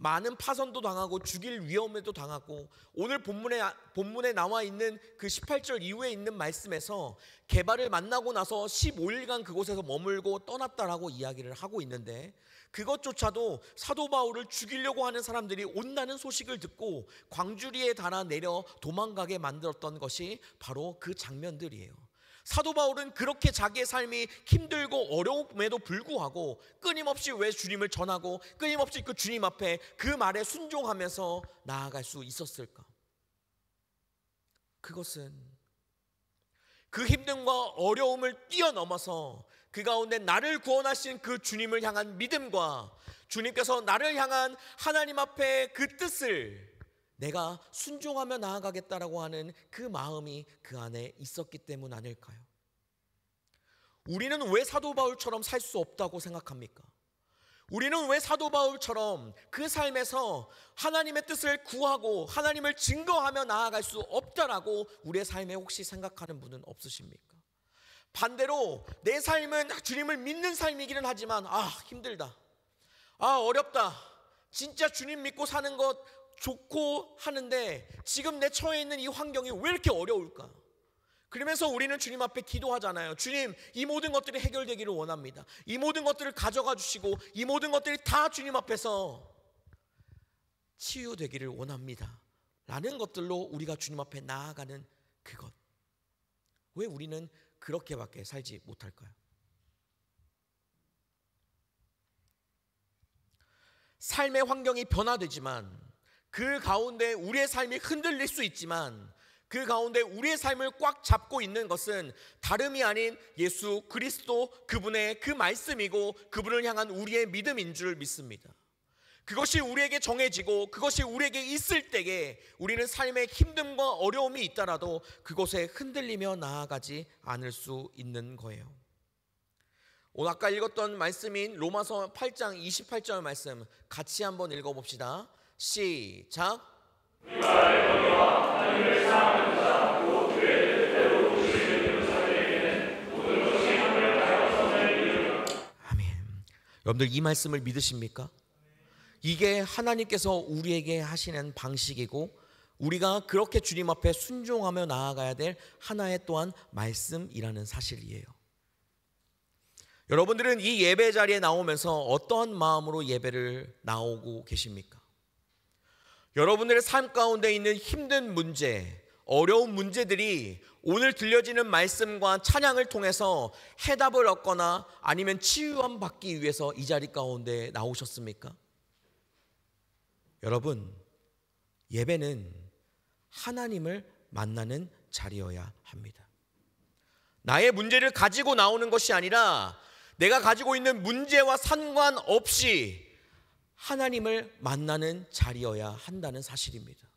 Speaker 1: 많은 파선도 당하고 죽일 위험에도 당하고 오늘 본문에 나와 있는 그 18절 이후에 있는 말씀에서 게바를 만나고 나서 15일간 그곳에서 머물고 떠났다라고 이야기를 하고 있는데 그것조차도 사도 바울을 죽이려고 하는 사람들이 온다는 소식을 듣고 광주리에 달아 내려 도망가게 만들었던 것이 바로 그 장면들이에요. 사도 바울은 그렇게 자기의 삶이 힘들고 어려움에도 불구하고 끊임없이 왜 주님을 전하고 끊임없이 그 주님 앞에 그 말에 순종하면서 나아갈 수 있었을까? 그것은 그 힘듦과 어려움을 뛰어넘어서 그 가운데 나를 구원하신 그 주님을 향한 믿음과 주님께서 나를 향한 하나님 앞에 그 뜻을 내가 순종하며 나아가겠다라고 하는 그 마음이 그 안에 있었기 때문 아닐까요? 우리는 왜 사도 바울처럼 살 수 없다고 생각합니까? 우리는 왜 사도 바울처럼 그 삶에서 하나님의 뜻을 구하고 하나님을 증거하며 나아갈 수 없다라고 우리의 삶에 혹시 생각하는 분은 없으십니까? 반대로 내 삶은 주님을 믿는 삶이기는 하지만 힘들다, 어렵다, 진짜 주님 믿고 사는 것 좋고 하는데 지금 내 처해 있는 이 환경이 왜 이렇게 어려울까? 그러면서 우리는 주님 앞에 기도하잖아요. 주님, 이 모든 것들이 해결되기를 원합니다. 이 모든 것들을 가져가 주시고 이 모든 것들이 다 주님 앞에서 치유되기를 원합니다 라는 것들로 우리가 주님 앞에 나아가는 그것, 왜 우리는 그렇게밖에 살지 못할까요? 삶의 환경이 변화되지만 그 가운데 우리의 삶이 흔들릴 수 있지만 그 가운데 우리의 삶을 꽉 잡고 있는 것은 다름이 아닌 예수 그리스도 그분의 그 말씀이고 그분을 향한 우리의 믿음인 줄 믿습니다. 그것이 우리에게 정해지고 그것이 우리에게 있을 때에 우리는 삶에 힘듦과 어려움이 있더라도 그곳에 흔들리며 나아가지 않을 수 있는 거예요. 오늘 아까 읽었던 말씀인 로마서 8장 28절 말씀 같이 한번 읽어봅시다. 시작. 아멘. 여러분들 이 말씀을 믿으십니까? 이게 하나님께서 우리에게 하시는 방식이고 우리가 그렇게 주님 앞에 순종하며 나아가야 될 하나의 또한 말씀이라는 사실이에요. 여러분들은 이 예배 자리에 나오면서 어떠한 마음으로 예배를 나오고 계십니까? 여러분들의 삶 가운데 있는 힘든 문제, 어려운 문제들이 오늘 들려지는 말씀과 찬양을 통해서 해답을 얻거나 아니면 치유함 받기 위해서 이 자리 가운데 나오셨습니까? 여러분, 예배는 하나님을 만나는 자리여야 합니다. 나의 문제를 가지고 나오는 것이 아니라 내가 가지고 있는 문제와 상관없이 하나님을 만나는 자리여야 한다는 사실입니다.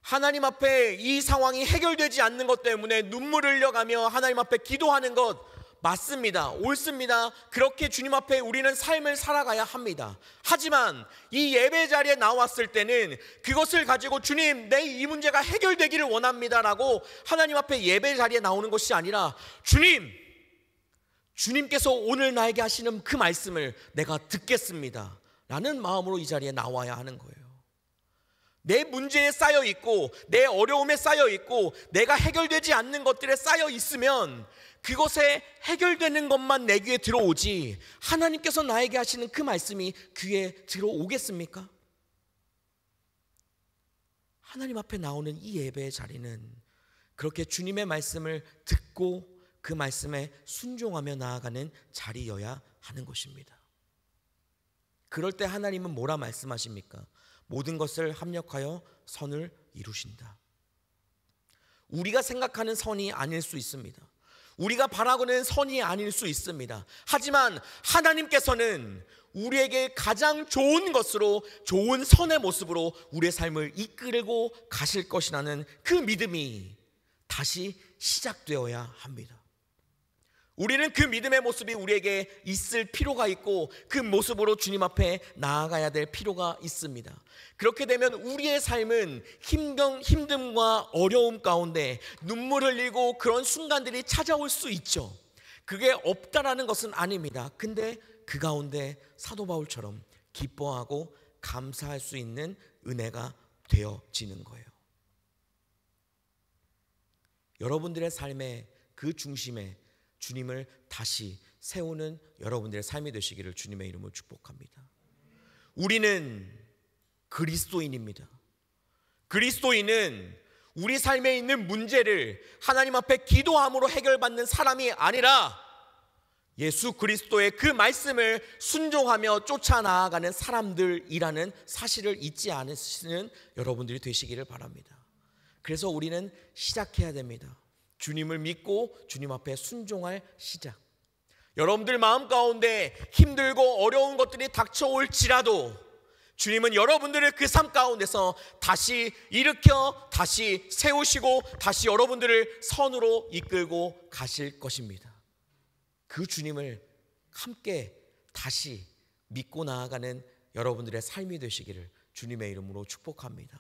Speaker 1: 하나님 앞에 이 상황이 해결되지 않는 것 때문에 눈물을 흘려가며 하나님 앞에 기도하는 것 맞습니다. 옳습니다. 그렇게 주님 앞에 우리는 삶을 살아가야 합니다. 하지만 이 예배 자리에 나왔을 때는 그것을 가지고 주님, 내 이 문제가 해결되기를 원합니다라고 하나님 앞에 예배 자리에 나오는 것이 아니라 주님께서 오늘 나에게 하시는 그 말씀을 내가 듣겠습니다 라는 마음으로 이 자리에 나와야 하는 거예요. 내 문제에 쌓여 있고 내 어려움에 쌓여 있고 내가 해결되지 않는 것들에 쌓여 있으면 그것에 해결되는 것만 내 귀에 들어오지 하나님께서 나에게 하시는 그 말씀이 귀에 들어오겠습니까? 하나님 앞에 나오는 이 예배의 자리는 그렇게 주님의 말씀을 듣고 그 말씀에 순종하며 나아가는 자리여야 하는 것입니다. 그럴 때 하나님은 뭐라 말씀하십니까? 모든 것을 합력하여 선을 이루신다. 우리가 생각하는 선이 아닐 수 있습니다. 우리가 바라고는 선이 아닐 수 있습니다. 하지만 하나님께서는 우리에게 가장 좋은 것으로, 좋은 선의 모습으로 우리의 삶을 이끌고 가실 것이라는 그 믿음이 다시 시작되어야 합니다. 우리는 그 믿음의 모습이 우리에게 있을 필요가 있고 그 모습으로 주님 앞에 나아가야 될 필요가 있습니다. 그렇게 되면 우리의 삶은 힘듦과 어려움 가운데 눈물 흘리고 그런 순간들이 찾아올 수 있죠. 그게 없다라는 것은 아닙니다. 근데 그 가운데 사도 바울처럼 기뻐하고 감사할 수 있는 은혜가 되어지는 거예요. 여러분들의 삶의 그 중심에 주님을 다시 세우는 여러분들의 삶이 되시기를 주님의 이름으로 축복합니다. 우리는 그리스도인입니다. 그리스도인은 우리 삶에 있는 문제를 하나님 앞에 기도함으로 해결받는 사람이 아니라 예수 그리스도의 그 말씀을 순종하며 쫓아 나아가는 사람들이라는 사실을 잊지 않으시는 여러분들이 되시기를 바랍니다. 그래서 우리는 시작해야 됩니다. 주님을 믿고 주님 앞에 순종할 시작. 여러분들 마음 가운데 힘들고 어려운 것들이 닥쳐올지라도 주님은 여러분들을 그 삶 가운데서 다시 일으켜 다시 세우시고 다시 여러분들을 선으로 이끌고 가실 것입니다. 그 주님을 함께 다시 믿고 나아가는 여러분들의 삶이 되시기를 주님의 이름으로 축복합니다.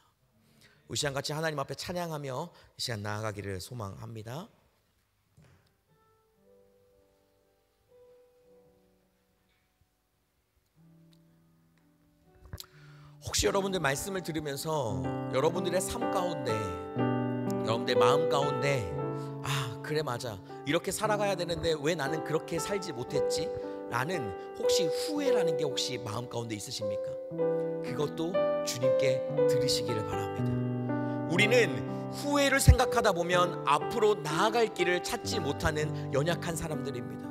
Speaker 1: 이 시간 같이 하나님 앞에 찬양하며 이 시간 나아가기를 소망합니다. 혹시 여러분들 말씀을 들으면서 여러분들의 삶 가운데, 여러분들의 마음 가운데 그래 맞아, 이렇게 살아가야 되는데 왜 나는 그렇게 살지 못했지? 라는 혹시 후회라는 게 혹시 마음 가운데 있으십니까? 그것도 주님께 들으시기를 바랍니다. 우리는 후회를 생각하다 보면 앞으로 나아갈 길을 찾지 못하는 연약한 사람들입니다.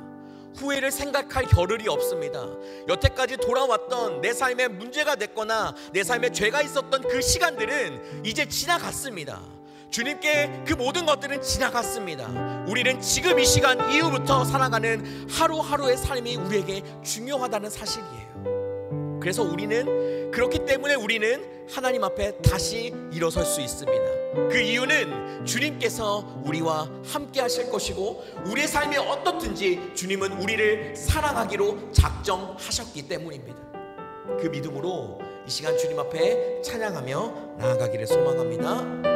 Speaker 1: 후회를 생각할 겨를이 없습니다. 여태까지 돌아왔던 내 삶에 문제가 됐거나 내 삶에 죄가 있었던 그 시간들은 이제 지나갔습니다. 주님께 그 모든 것들은 지나갔습니다. 우리는 지금 이 시간 이후부터 살아가는 하루하루의 삶이 우리에게 중요하다는 사실이에요. 그래서 우리는 그렇기 때문에 우리는 하나님 앞에 다시 일어설 수 있습니다. 그 이유는 주님께서 우리와 함께 하실 것이고 우리의 삶이 어떻든지 주님은 우리를 사랑하기로 작정하셨기 때문입니다. 그 믿음으로 이 시간 주님 앞에 찬양하며 나아가기를 소망합니다.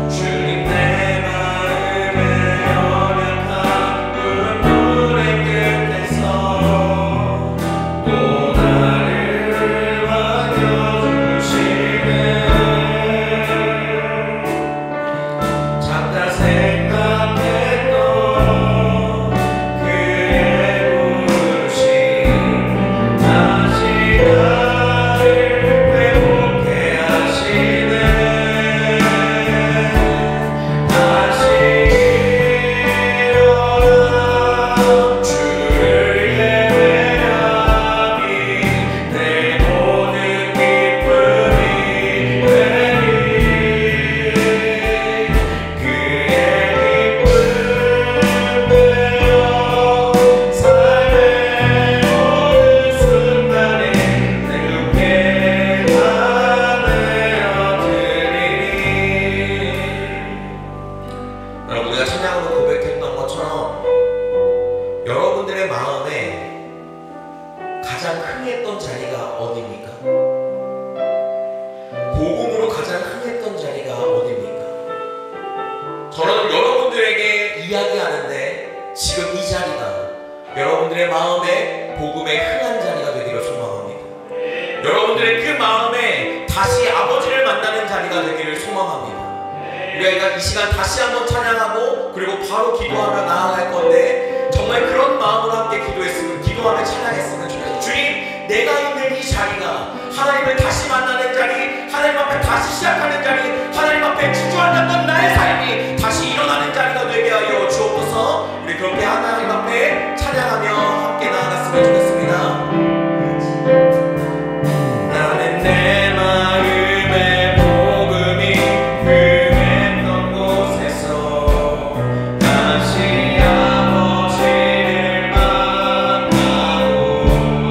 Speaker 1: 주님 내 마음에 우리가 이 시간 다시 한번 찬양하고 그리고 바로 기도하며 나아갈 건데 정말 그런 마음으로 함께 기도하며 찬양했으면 좋겠어요. 주님, 내가 있는 이 자리가 하나님을 다시 만나는 자리, 하나님 앞에 다시 시작하는 자리, 하나님 앞에 주저앉았던 나의 삶이 다시 일어나는 자리가 되게 하여 주옵소서. 우리 그렇게 하나님 앞에 찬양하며 함께 나아갔으면 좋겠습니다. 나는 내 마음의 복음이 흥했던 곳에서 다시 아버지를 만나고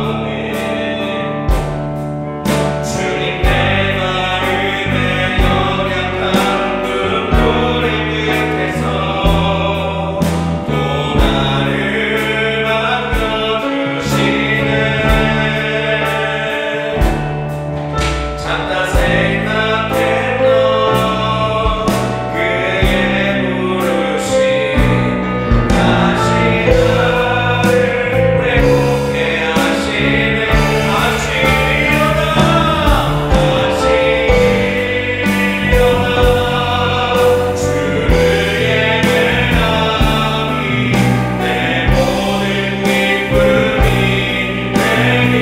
Speaker 1: 아멘. 주님, 내 마음의 연약한 눈물의 끝에서 또 나를 만나주시네. 잠깐 생각했던 그의 부르심 다시 나를 회복해 하시네. 다시 일어나, 다시 일어나. 주를 예배하니 내 모든 기쁨이 되니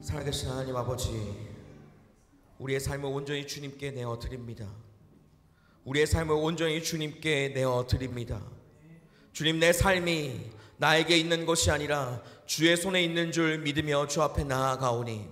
Speaker 5: 살아계신 하나님 아버지, 우리의 삶을 온전히 주님께 내어드립니다. 우리의 삶을 온전히 주님께 내어드립니다. 주님, 내 삶이 나에게 있는 것이 아니라 주의 손에 있는 줄 믿으며 주 앞에 나아가오니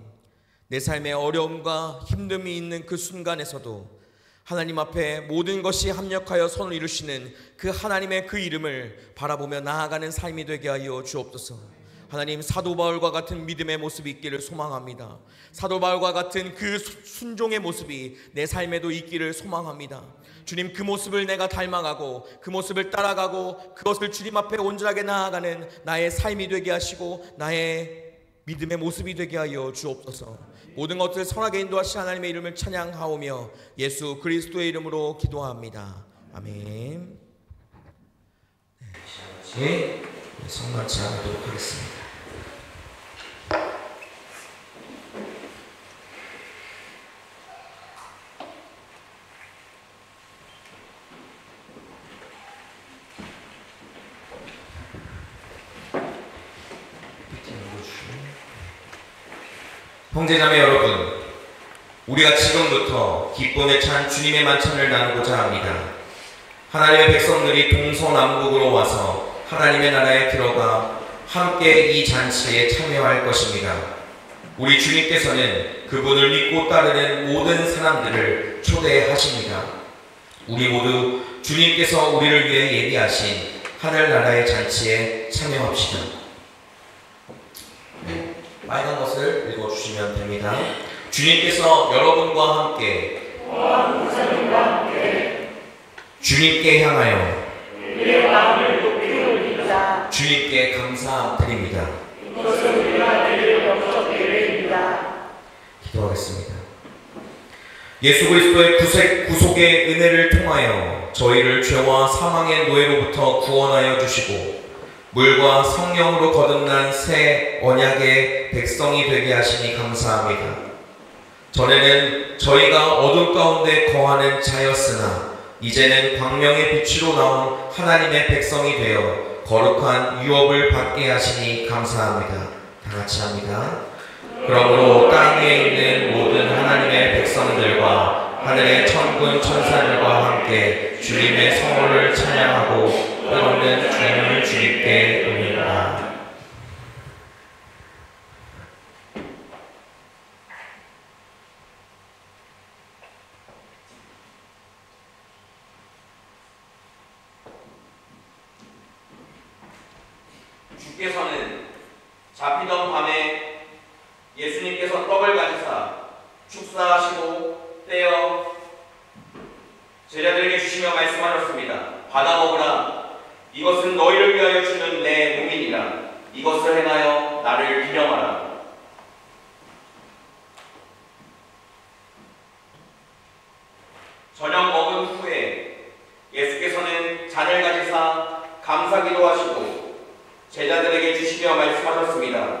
Speaker 5: 내 삶에 어려움과 힘듦이 있는 그 순간에서도 하나님 앞에 모든 것이 합력하여 선을 이루시는 그 하나님의 그 이름을 바라보며 나아가는 삶이 되게 하여 주옵소서. 하나님, 사도 바울과 같은 믿음의 모습이 있기를 소망합니다. 사도 바울과 같은 그 순종의 모습이 내 삶에도 있기를 소망합니다. 주님, 그 모습을 내가 닮아가고 그 모습을 따라가고 그것을 주님 앞에 온전하게 나아가는 나의 삶이 되게 하시고 나의 믿음의 모습이 되게 하여 주옵소서. 모든 것을 선하게 인도하신 하나님의 이름을 찬양하오며 예수 그리스도의 이름으로 기도합니다. 아멘. 네, 성만 찬양하도록 하겠습니다. 형제자매 여러분, 우리가 지금부터 기쁨에 찬 주님의 만찬을 나누고자 합니다. 하나님의 백성들이 동서남북으로 와서 하나님의 나라에 들어가 함께 이 잔치에 참여할 것입니다. 우리 주님께서는 그분을 믿고 따르는 모든 사람들을 초대하십니다. 우리 모두 주님께서 우리를 위해 예비하신 하늘나라의 잔치에 참여합시다. 빨간 것을 읽어주시면 됩니다. 주님께서 여러분과 함께 주님께 향하여 우리의 마음을 높이 올리자 주님께 감사드립니다. 이것은 우리가 영적 예배입니다. 기도하겠습니다. 예수 그리스도의 구속의 은혜를 통하여 저희를 죄와 사망의 노예로부터 구원하여 주시고 물과 성령으로 거듭난 새 언약의 백성이 되게 하시니 감사합니다. 전에는 저희가 어둠 가운데 거하는 자였으나 이제는 광명의 빛으로 나온 하나님의 백성이 되어 거룩한 유업을 받게 하시니 감사합니다. 다 같이 합니다. 그러므로 땅 위에 있는 모든 하나님의 백성들과 하늘의 천군 천사들과 함께 주님의 성호를 찬양하고 끝없는 주님을 주님께 올리라. 주께서는 잡히던 밤에 예수님께서 떡을 가지사 축사하시고 떼어 제자들에게 주시며 말씀하셨습니다. 받아 먹으라. 이것은 너희를 위하여 주는 내 몸이니라. 이것을 행하여 나를 기념하라. 저녁 먹은 후에 예수께서는 잔을 가지사 감사기도 하시고 제자들에게 주시며 말씀하셨습니다.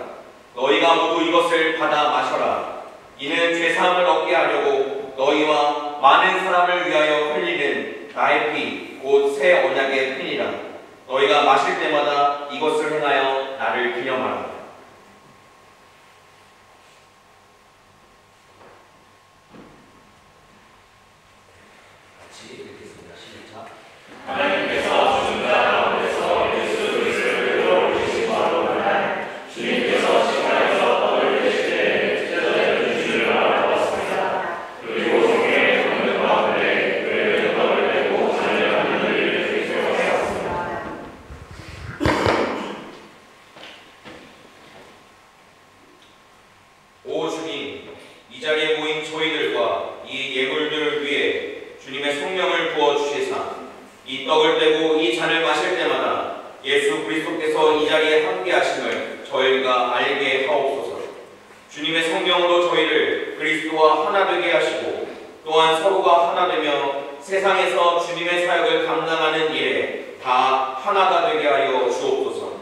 Speaker 5: 너희가 모두 이것을 받아 마셔라. 이는 죄사함을 얻게 하려고 너희와 많은 사람을 위하여 흘리는 나의 피 곧 새 언약의 피니라. 너희가 마실 때마다 이것을 행하여 나를 기념하라. 같이 읽겠습니다. 시작. 하나님께서 죽은 자 가운데서 예수 그리스도를 들어오신 바로 그날 주님께서 십자가에서 떡을 드실 때 제자들은 주를 알아보았습니다. 그리고 성경에 담는 가운데 그 떡을 떼고 잔을 갖는 일을 기록하였습니다. 오 주님, 이 자리에 모인 저희들과 이 예물들을 위해 주님의 성령을 부어주시사 이 떡을 떼고 이 잔을 마실 때마다 예수 그리스도께서 이 자리에 함께 하심을 저희가 알게 하옵소서. 주님의 성령으로 저희를 그리스도와 하나 되게 하시고 또한 서로가 하나 되며 세상에서 주님의 사역을 감당하는 일에 다 하나가 되게 하여 주옵소서.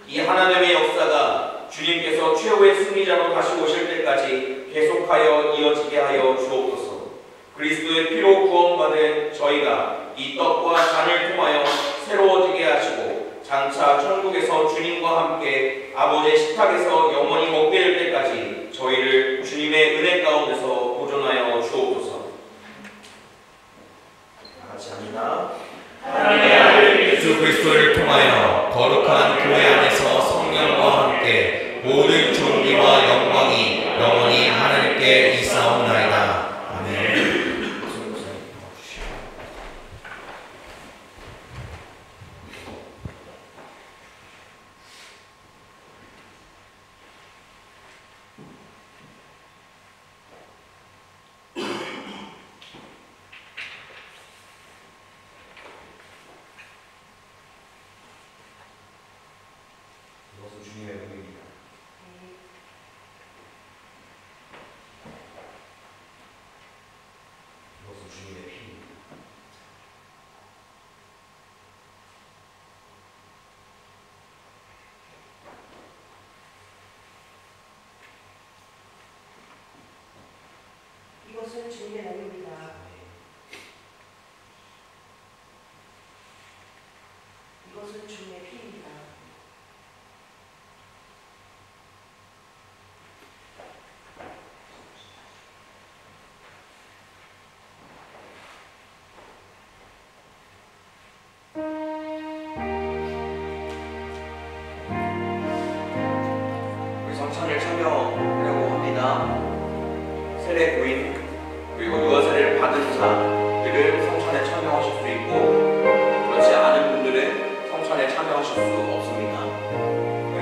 Speaker 5: 이 하나됨의 역사가 주님께서 최후의 승리자로 다시 오실 때까지 계속하여 이어지게 하여 주옵소서. 그리스도의 피로 구원받은 저희가 이 떡과 잔을 통하여 새로워지게 하시고 장차 천국에서 주님과 함께 아버지의 식탁에서 영원히 먹게 될 때까지 저희를 주님의 은혜 가운데서 보존하여 주옵소서. 다 같이 합니다. 하나님의 아들 예수 그리스도를 통하여 거룩한 교회 안에서 성령과 함께 모든 존귀와 영광이 영원히 하나님께 있사옵나이다. 아멘.
Speaker 6: 주님의 몸입니다. 이것은 주님의 피입니다.
Speaker 1: 우리 성찬을 참여하려고 합니다. 세례 부인 그리고 유아 세례를 받은 자들은 성찬에 참여하실 수 있고 그렇지 않은 분들은 성찬에 참여하실 수 없습니다.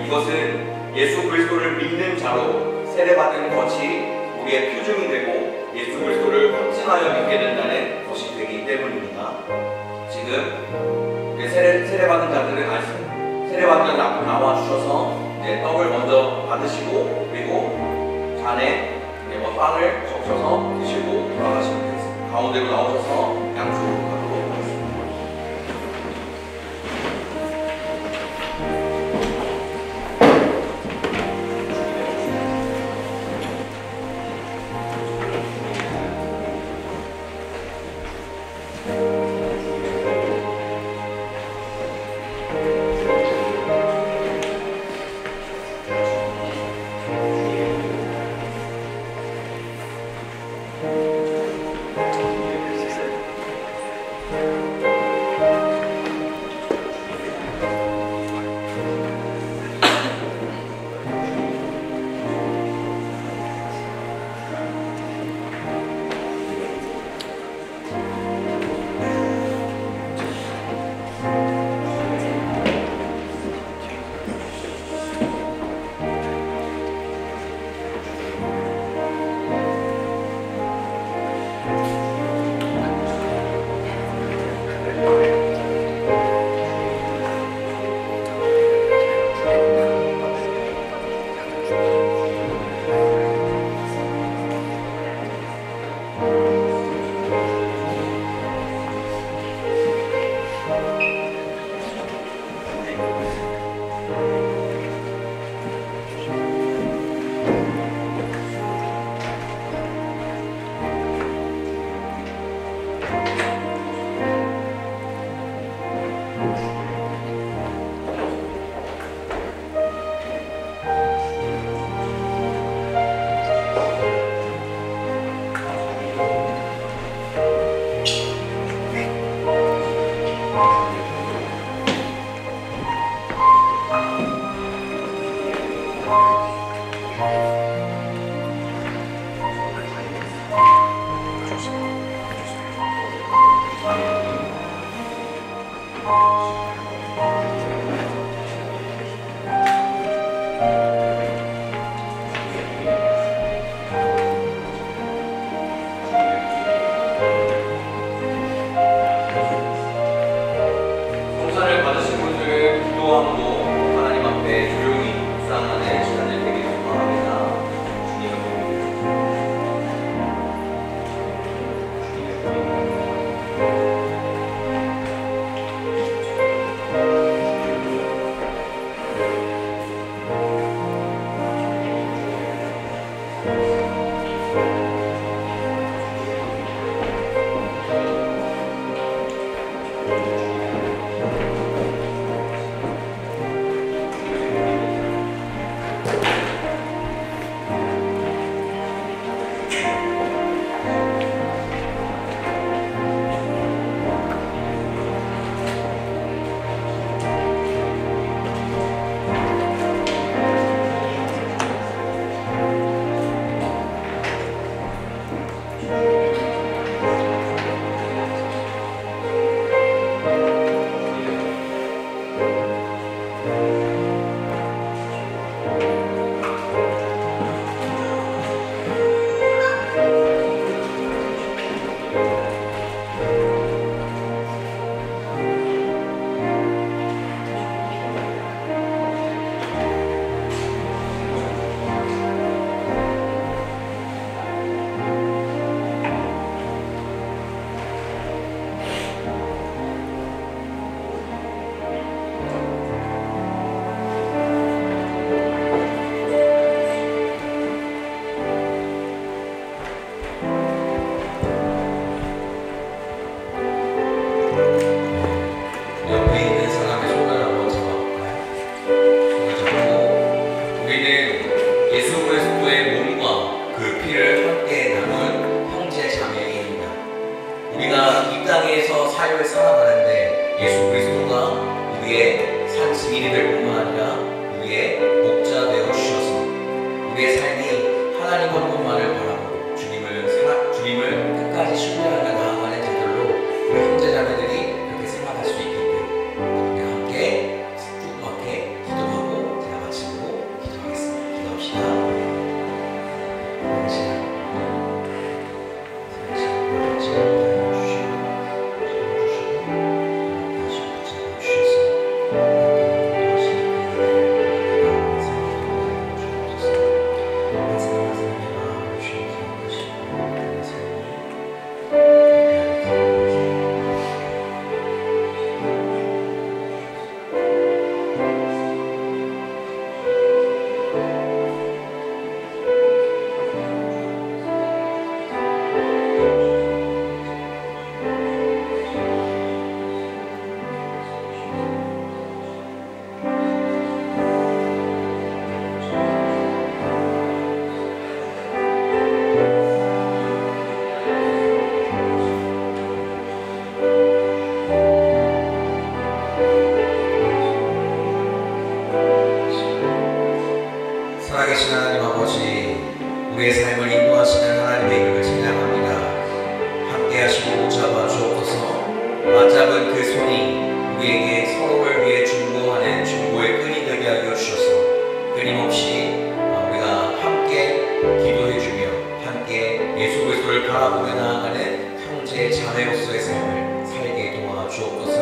Speaker 1: 이것은 예수 그리스도를 믿는 자로 세례받은 것이 우리의 표징이 되고 예수 그리스도를 확증하여 믿게 된다는 것이 되기 때문입니다. 지금 세례받은 자들은 세례받은 자들 앞으로 나와 주셔서 떡을 먼저 받으시고 그리고 잔에 빵을 적셔서 드시고 돌아가시면 되겠습니다. 가운데로 나오셔서 양주하도록 하겠습니다. 우리가 이 땅에서 삶을 살아가는데 예수 그리스도가 우리의 삶 증인이 될 뿐만 아니라 우리의 목자 되어 주셔서 우리의 삶이 하나님 한 분만을 바라보고 주님을 끝까지 신뢰하며 나아가는 자들로 우리 형제자매들이 그렇게 살아갈 수 있기 때문에 우리 함께 조그맣게 기도하고 제가 마침으로 기도하겠습니다. 기도합시다. 살아계신 하나님 아버지, 우리의 삶을 인도하시는 하나님의 이름을 찬양합니다. 함께 하시고 붙잡아 주옵소서. 맞잡은 그 손이 우리에게 서로를 위해 중보하는 중보의 끈이 되게 하여 주셔서 끊임없이 우리가 함께 기도해주며 함께 예수 그리스도를 바라보며 나아가는 형제 자매로서의 삶을 살게 도와주옵소서.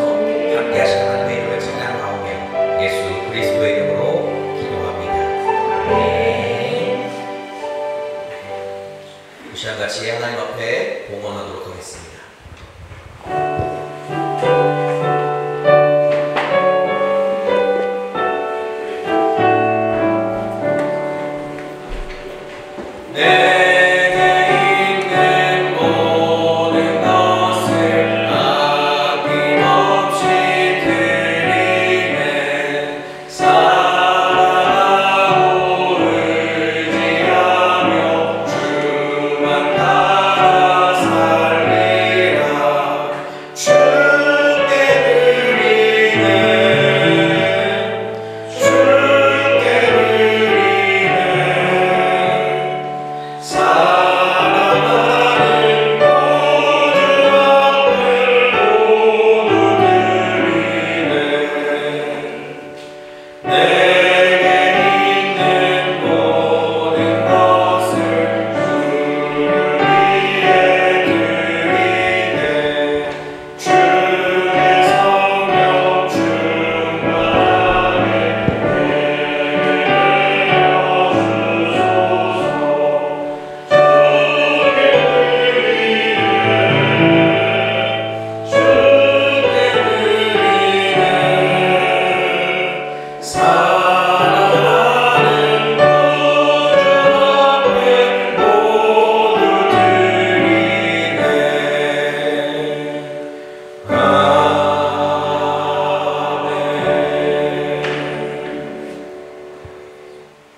Speaker 1: 함께 하신 하나님의 이름을 찬양하오며 예수 그리스도의 이름으로 이 시간 같이 하나님 앞에 봉헌하도록 하겠습니다.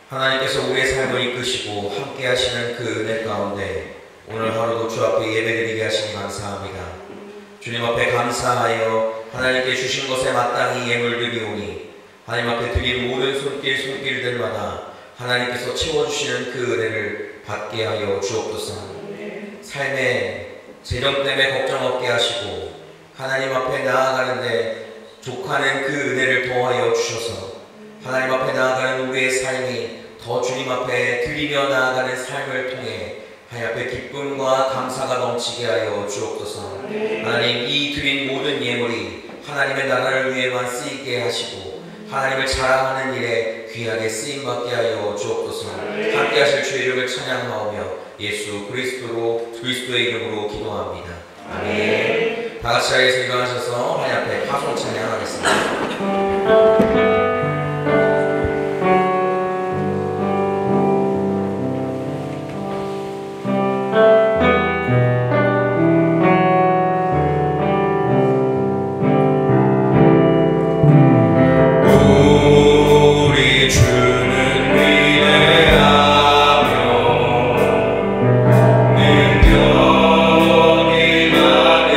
Speaker 1: 하나님께서 우리의 삶을 이끄시고 함께 하시는 그 은혜 가운데 오늘 하루도 주 앞에 예배드리게 하시니 감사합니다. 주님 앞에 감사하여 하나님께 주신 것에 마땅히 예물드리오니 하나님 앞에 드린 모든 손길들마다 하나님께서 채워주시는 그 은혜를 받게 하여 주옵소서. 삶의 재정 때문에 걱정 없게 하시고 하나님 앞에 나아가는데 족하는 그 은혜를 더하여 주셔서 하나님 앞에 나아가는 우리의 삶이 더 주님 앞에 드리며 나아가는 삶을 통해 하나님 앞에 기쁨과 감사가 넘치게 하여 주옵소서. 하나님, 이 드린 모든 예물이 하나님의 나라를 위해만 쓰이게 하시고 하나님을 자랑하는 일에 귀하게 쓰임받게 하여 주옵소서. 함께 하실 주의 이름을 찬양하오며 예수 그리스도의 이름으로 기도합니다. 아멘. 다 같이 자리에서 일어나셔서 하나님 앞에 파송 찬양하겠습니다.
Speaker 5: 능력이 많으시네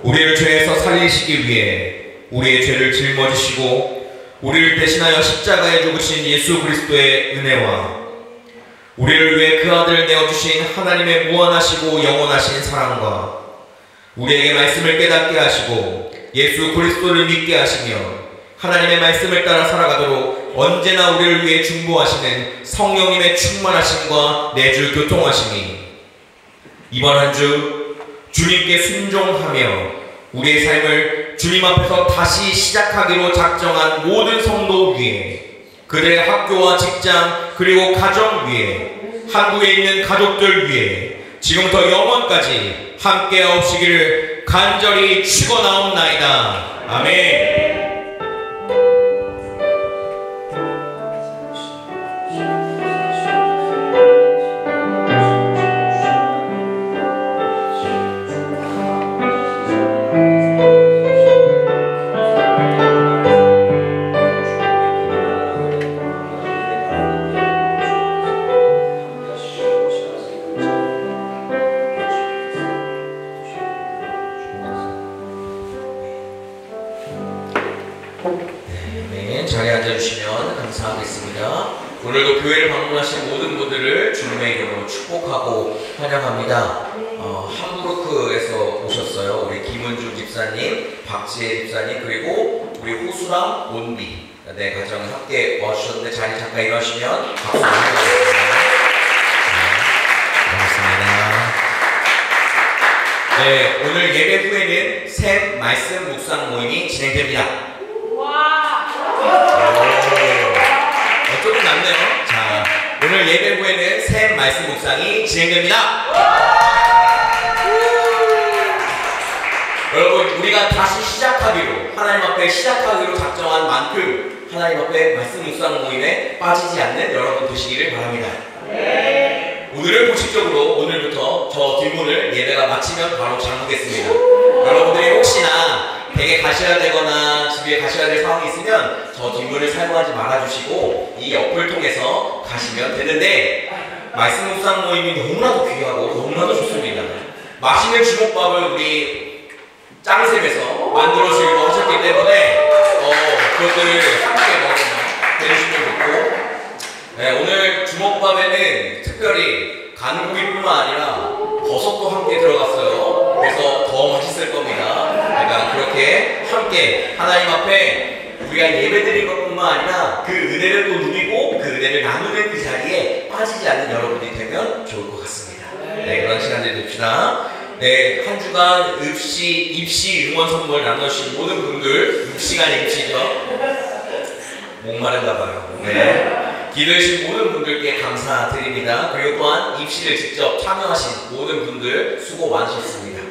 Speaker 5: 우리를 죄에서 살리시기 위해 우리의 죄를 짊어지시고 우리를 대신하여 십자가에 죽으신 예수 그리스도의 은혜와 우리를 위해 그 아들을 내어주신 하나님의 무한하시고 영원하신 사랑과 우리에게 말씀을 깨닫게 하시고 예수 그리스도를 믿게 하시며 하나님의 말씀을 따라 살아가도록 언제나 우리를 위해 중보하시는 성령님의 충만하심과 내주 교통하심이 이번 한 주 주님께 순종하며 우리의 삶을 주님 앞에서 다시 시작하기로 작정한 모든 성도 위에 그들의 학교와 직장 그리고 가정 위에 한국에 있는 가족들 위에 지금부터 영원까지 함께 하옵시기를 간절히 축원하옵나이다. 아멘. 자리에 앉아주시면 감사하겠습니다. 오늘도 교회를 방문하신 모든 분들을 주님의 이름으로 축복하고 환영합니다. 함부르크에서 오셨어요. 우리 김은주 집사님, 박지혜 집사님, 그리고 우리 호수랑 온비 네 가정 함께 와주셨는데 자리 잠깐 일어나시면 박수 드리겠습니다. 반갑습니다. 네, 오늘 예배 후에는 샘 말씀 묵상 모임이 진행됩니다. 조금 남네요. 자, 오늘 예배 후에는 샘 말씀 묵상이 진행됩니다. 여러분, 우리가 다시 시작하기로 하나님 앞에 시작하기로 작정한 만큼 하나님 앞에 말씀 묵상 모임에 빠지지 않는 여러분 되시기를 바랍니다. 오늘은 공식적으로 오늘부터 저 뒷문을 예배가 마치면 바로 잠그겠습니다. 여러분들이 혹시나 댁에 가셔야 되거나 집에 가셔야 될 상황이 있으면 저 뒷문을 사용하지 말아주시고 이 옆을 통해서 가시면 되는데 말씀 묵상 모임이 너무나도 귀하고 너무나도 좋습니다. 맛있는 주먹밥을 우리 짱쌤에서 만들어주기로 하셨기 때문에 그것들을 함께 먹으면 해주시면 좋고 네, 오늘 주먹밥에는 특별히 간고기뿐만 아니라 버섯도 함께 들어갔어요. 그래서 더 맛있을 겁니다. 그러니까 그렇게 함께 하나님 앞에
Speaker 1: 우리가 예배드린 것뿐만 아니라 그 은혜를 또 누리고 그 은혜를 나누는 그 자리에 빠지지 않는 여러분이 되면 좋을 것 같습니다. 네, 그런 시간들 됩시다. 네, 한 주간 입시 응원 선물 나눠주신 모든 분들, 입시가 입시죠. 목마른가 봐요. 네. 기도해주신 모든 분들께 감사드립니다. 그리고 또한 입시를 직접 참여하신 모든 분들 수고 많으셨습니다.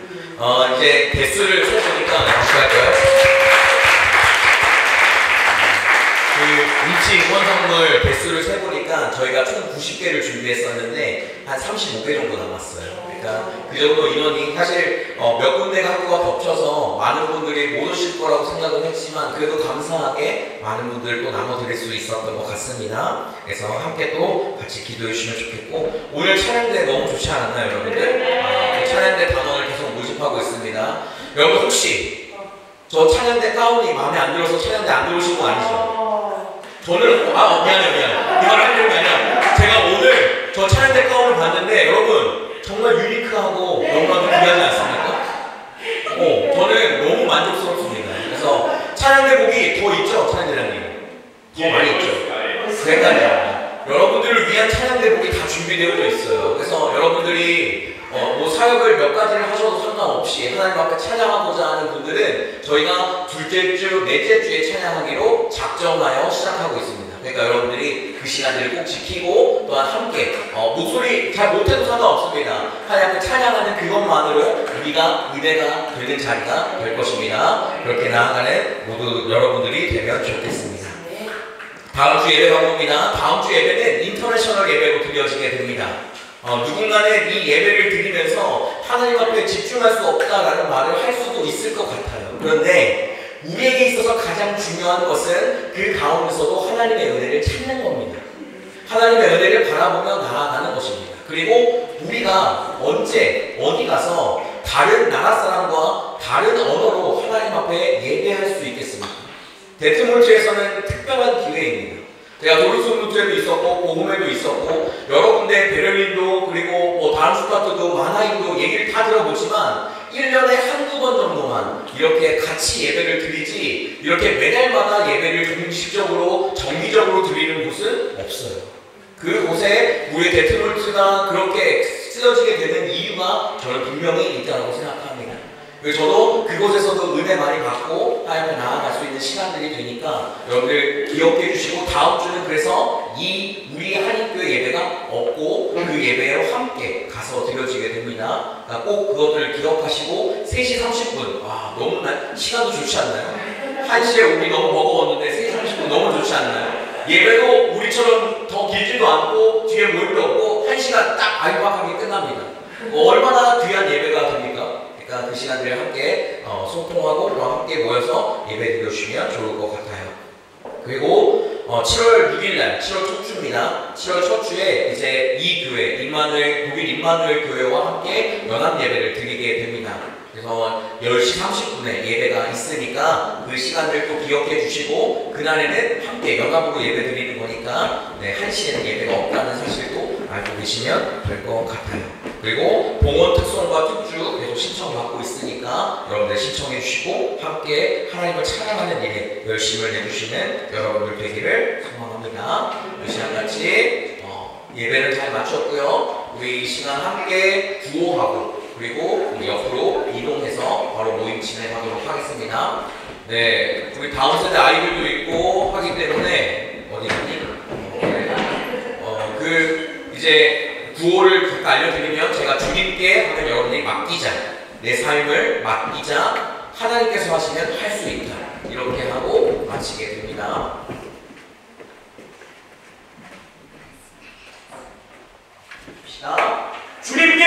Speaker 1: 이제 개수를 세보니까 다시 할까요? 그 입시 응원 선물 개수를 세보니까 저희가 총 90개를 준비했었는데 한 35개 정도 남았어요. 그러니까 그 정도 인원이 사실 몇 군데가 학교가 겹쳐서 많은 분들이 못 오실 거라고 생각은 했지만 그래도 감사하게 많은 분들 또 나눠드릴 수 있었던 것 같습니다. 그래서 함께 또 같이 기도해 주시면 좋겠고 오늘 찬양대 너무 좋지 않았나요 여러분들? 찬양대 단원을 계속 모집하고 있습니다. 여러분 혹시 저 찬양대 가운이 마음에 안 들어서 찬양대 안 들어오신 거 아니죠? 저는 미안해 이걸 하려는 게 아니라 제가 오늘 저 찬양대 가운을 봤는데 여러분 정말 유니크하고 너무나도 귀하지 않습니까? 저는 너무 만족스럽습니다. 그래서 찬양대곡이 더 있죠? 찬양대장님 더 많이 있죠? 그러니까요 여러분들을 위한 찬양대곡이 다 준비되어져 있어요. 그래서 여러분들이 뭐 사역을 몇 가지를 하셔도 상관없이 하나님 앞에 찬양하고자 하는 분들은 저희가 둘째 주, 넷째 주에 찬양하기로 작정하여 시작하고 있습니다. 그러니까 여러분들이 그 시간들을 꼭 지키고 또한 함께 목소리 잘 못해도 상관없습니다. 하나님 앞에 찬양하는 그것만으로 우리가 은혜가 되는 자리가 될 것입니다. 그렇게 나아가는 모두 여러분들이 되면 좋겠습니다. 다음 주 예배 방법입니다. 다음 주 예배는 인터내셔널 예배로 드려지게 됩니다. 누군가는 이 예배를 드리면서 하나님 앞에 집중할 수 없다라는 말을 할 수도 있을 것 같아요. 그런데 우리에게 있어서 가장 중요한 것은 그 가운데서도 하나님의 은혜를 찾는 겁니다. 하나님의 은혜를 바라보며 나아가는 것입니다. 그리고 우리가 언제 어디 가서 다른 나라 사람과 다른 언어로 하나님 앞에 예배할 수 있겠습니까? 데트몰트에서는 특별한 기회입니다. 제가 도르트문트에도 있었고 보홈에도 있었고 여러 군데 베를린도 그리고 뭐 다른슈타트도 마나임도 얘기를 다 들어보지만 1년에 한두 번 정도만 이렇게 같이 예배를 드리지 이렇게 매달마다 예배를 공식적으로 정기적으로 드리는 곳은 없어요. 그곳에 우리 데트몰트가 그렇게 쓰여지게 되는 이유가 저는 분명히 있다고 생각합니다. 저도 그곳에서도 은혜 많이 받고 하나님 앞에 나아갈 수 있는 시간들이 되니까 여러분들 기억해 주시고 다음 주는 그래서 이 우리 한인교회 예배가 없고 그 예배로 함께 가서 드려지게 됩니다. 그러니까 꼭 그것들을 기억하시고 3시 30분 너무 시간도 좋지 않나요? 1시에 우리 너무 버거웠는데 3시 30분 너무 좋지 않나요? 예배도 우리처럼 더 길지도 않고 뒤에 모임도 없고 1시간 딱 알박하게 끝납니다. 얼마나 귀한 예배가 됩니까? 그러니까 그 시간들을 함께 소통하고 또 함께 모여서 예배 드려주시면 좋을 것 같아요. 그리고 7월 6일날 7월 첫 주입니다. 7월 첫 주에 이제 이 교회 독일 임마누엘 교회와 함께 연합 예배를 드리게 됩니다. 그래서 10시 30분에 예배가 있으니까 그 시간을 또 기억해 주시고 그날에는 함께 연합으로 예배 드리는 거니까 1시에는 예배가 없다는 사실도 알고 계시면 될 것 같아요. 그리고 봉헌 특송과 특주 계속 신청받고 있으니까 여러분들 신청해 주시고 함께 하나님을 찬양하는 일에 열심을 내주시는 여러분들 되기를 소망합니다. 이 시간같이 예배를 잘 마쳤고요. 우리 이 시간 함께 구호하고 그리고 우리 옆으로 이동해서 바로 모임 진행하도록 하겠습니다. 네, 우리 다음 세대 아이들도 있고 하기 때문에 어디 있니? 이제 구호를 알려드리면 제가 주님께 하면 여러분이 맡기자, 내 삶을 맡기자, 하나님께서 하시면 할 수 있다 이렇게 하고 마치게 됩니다. 주님께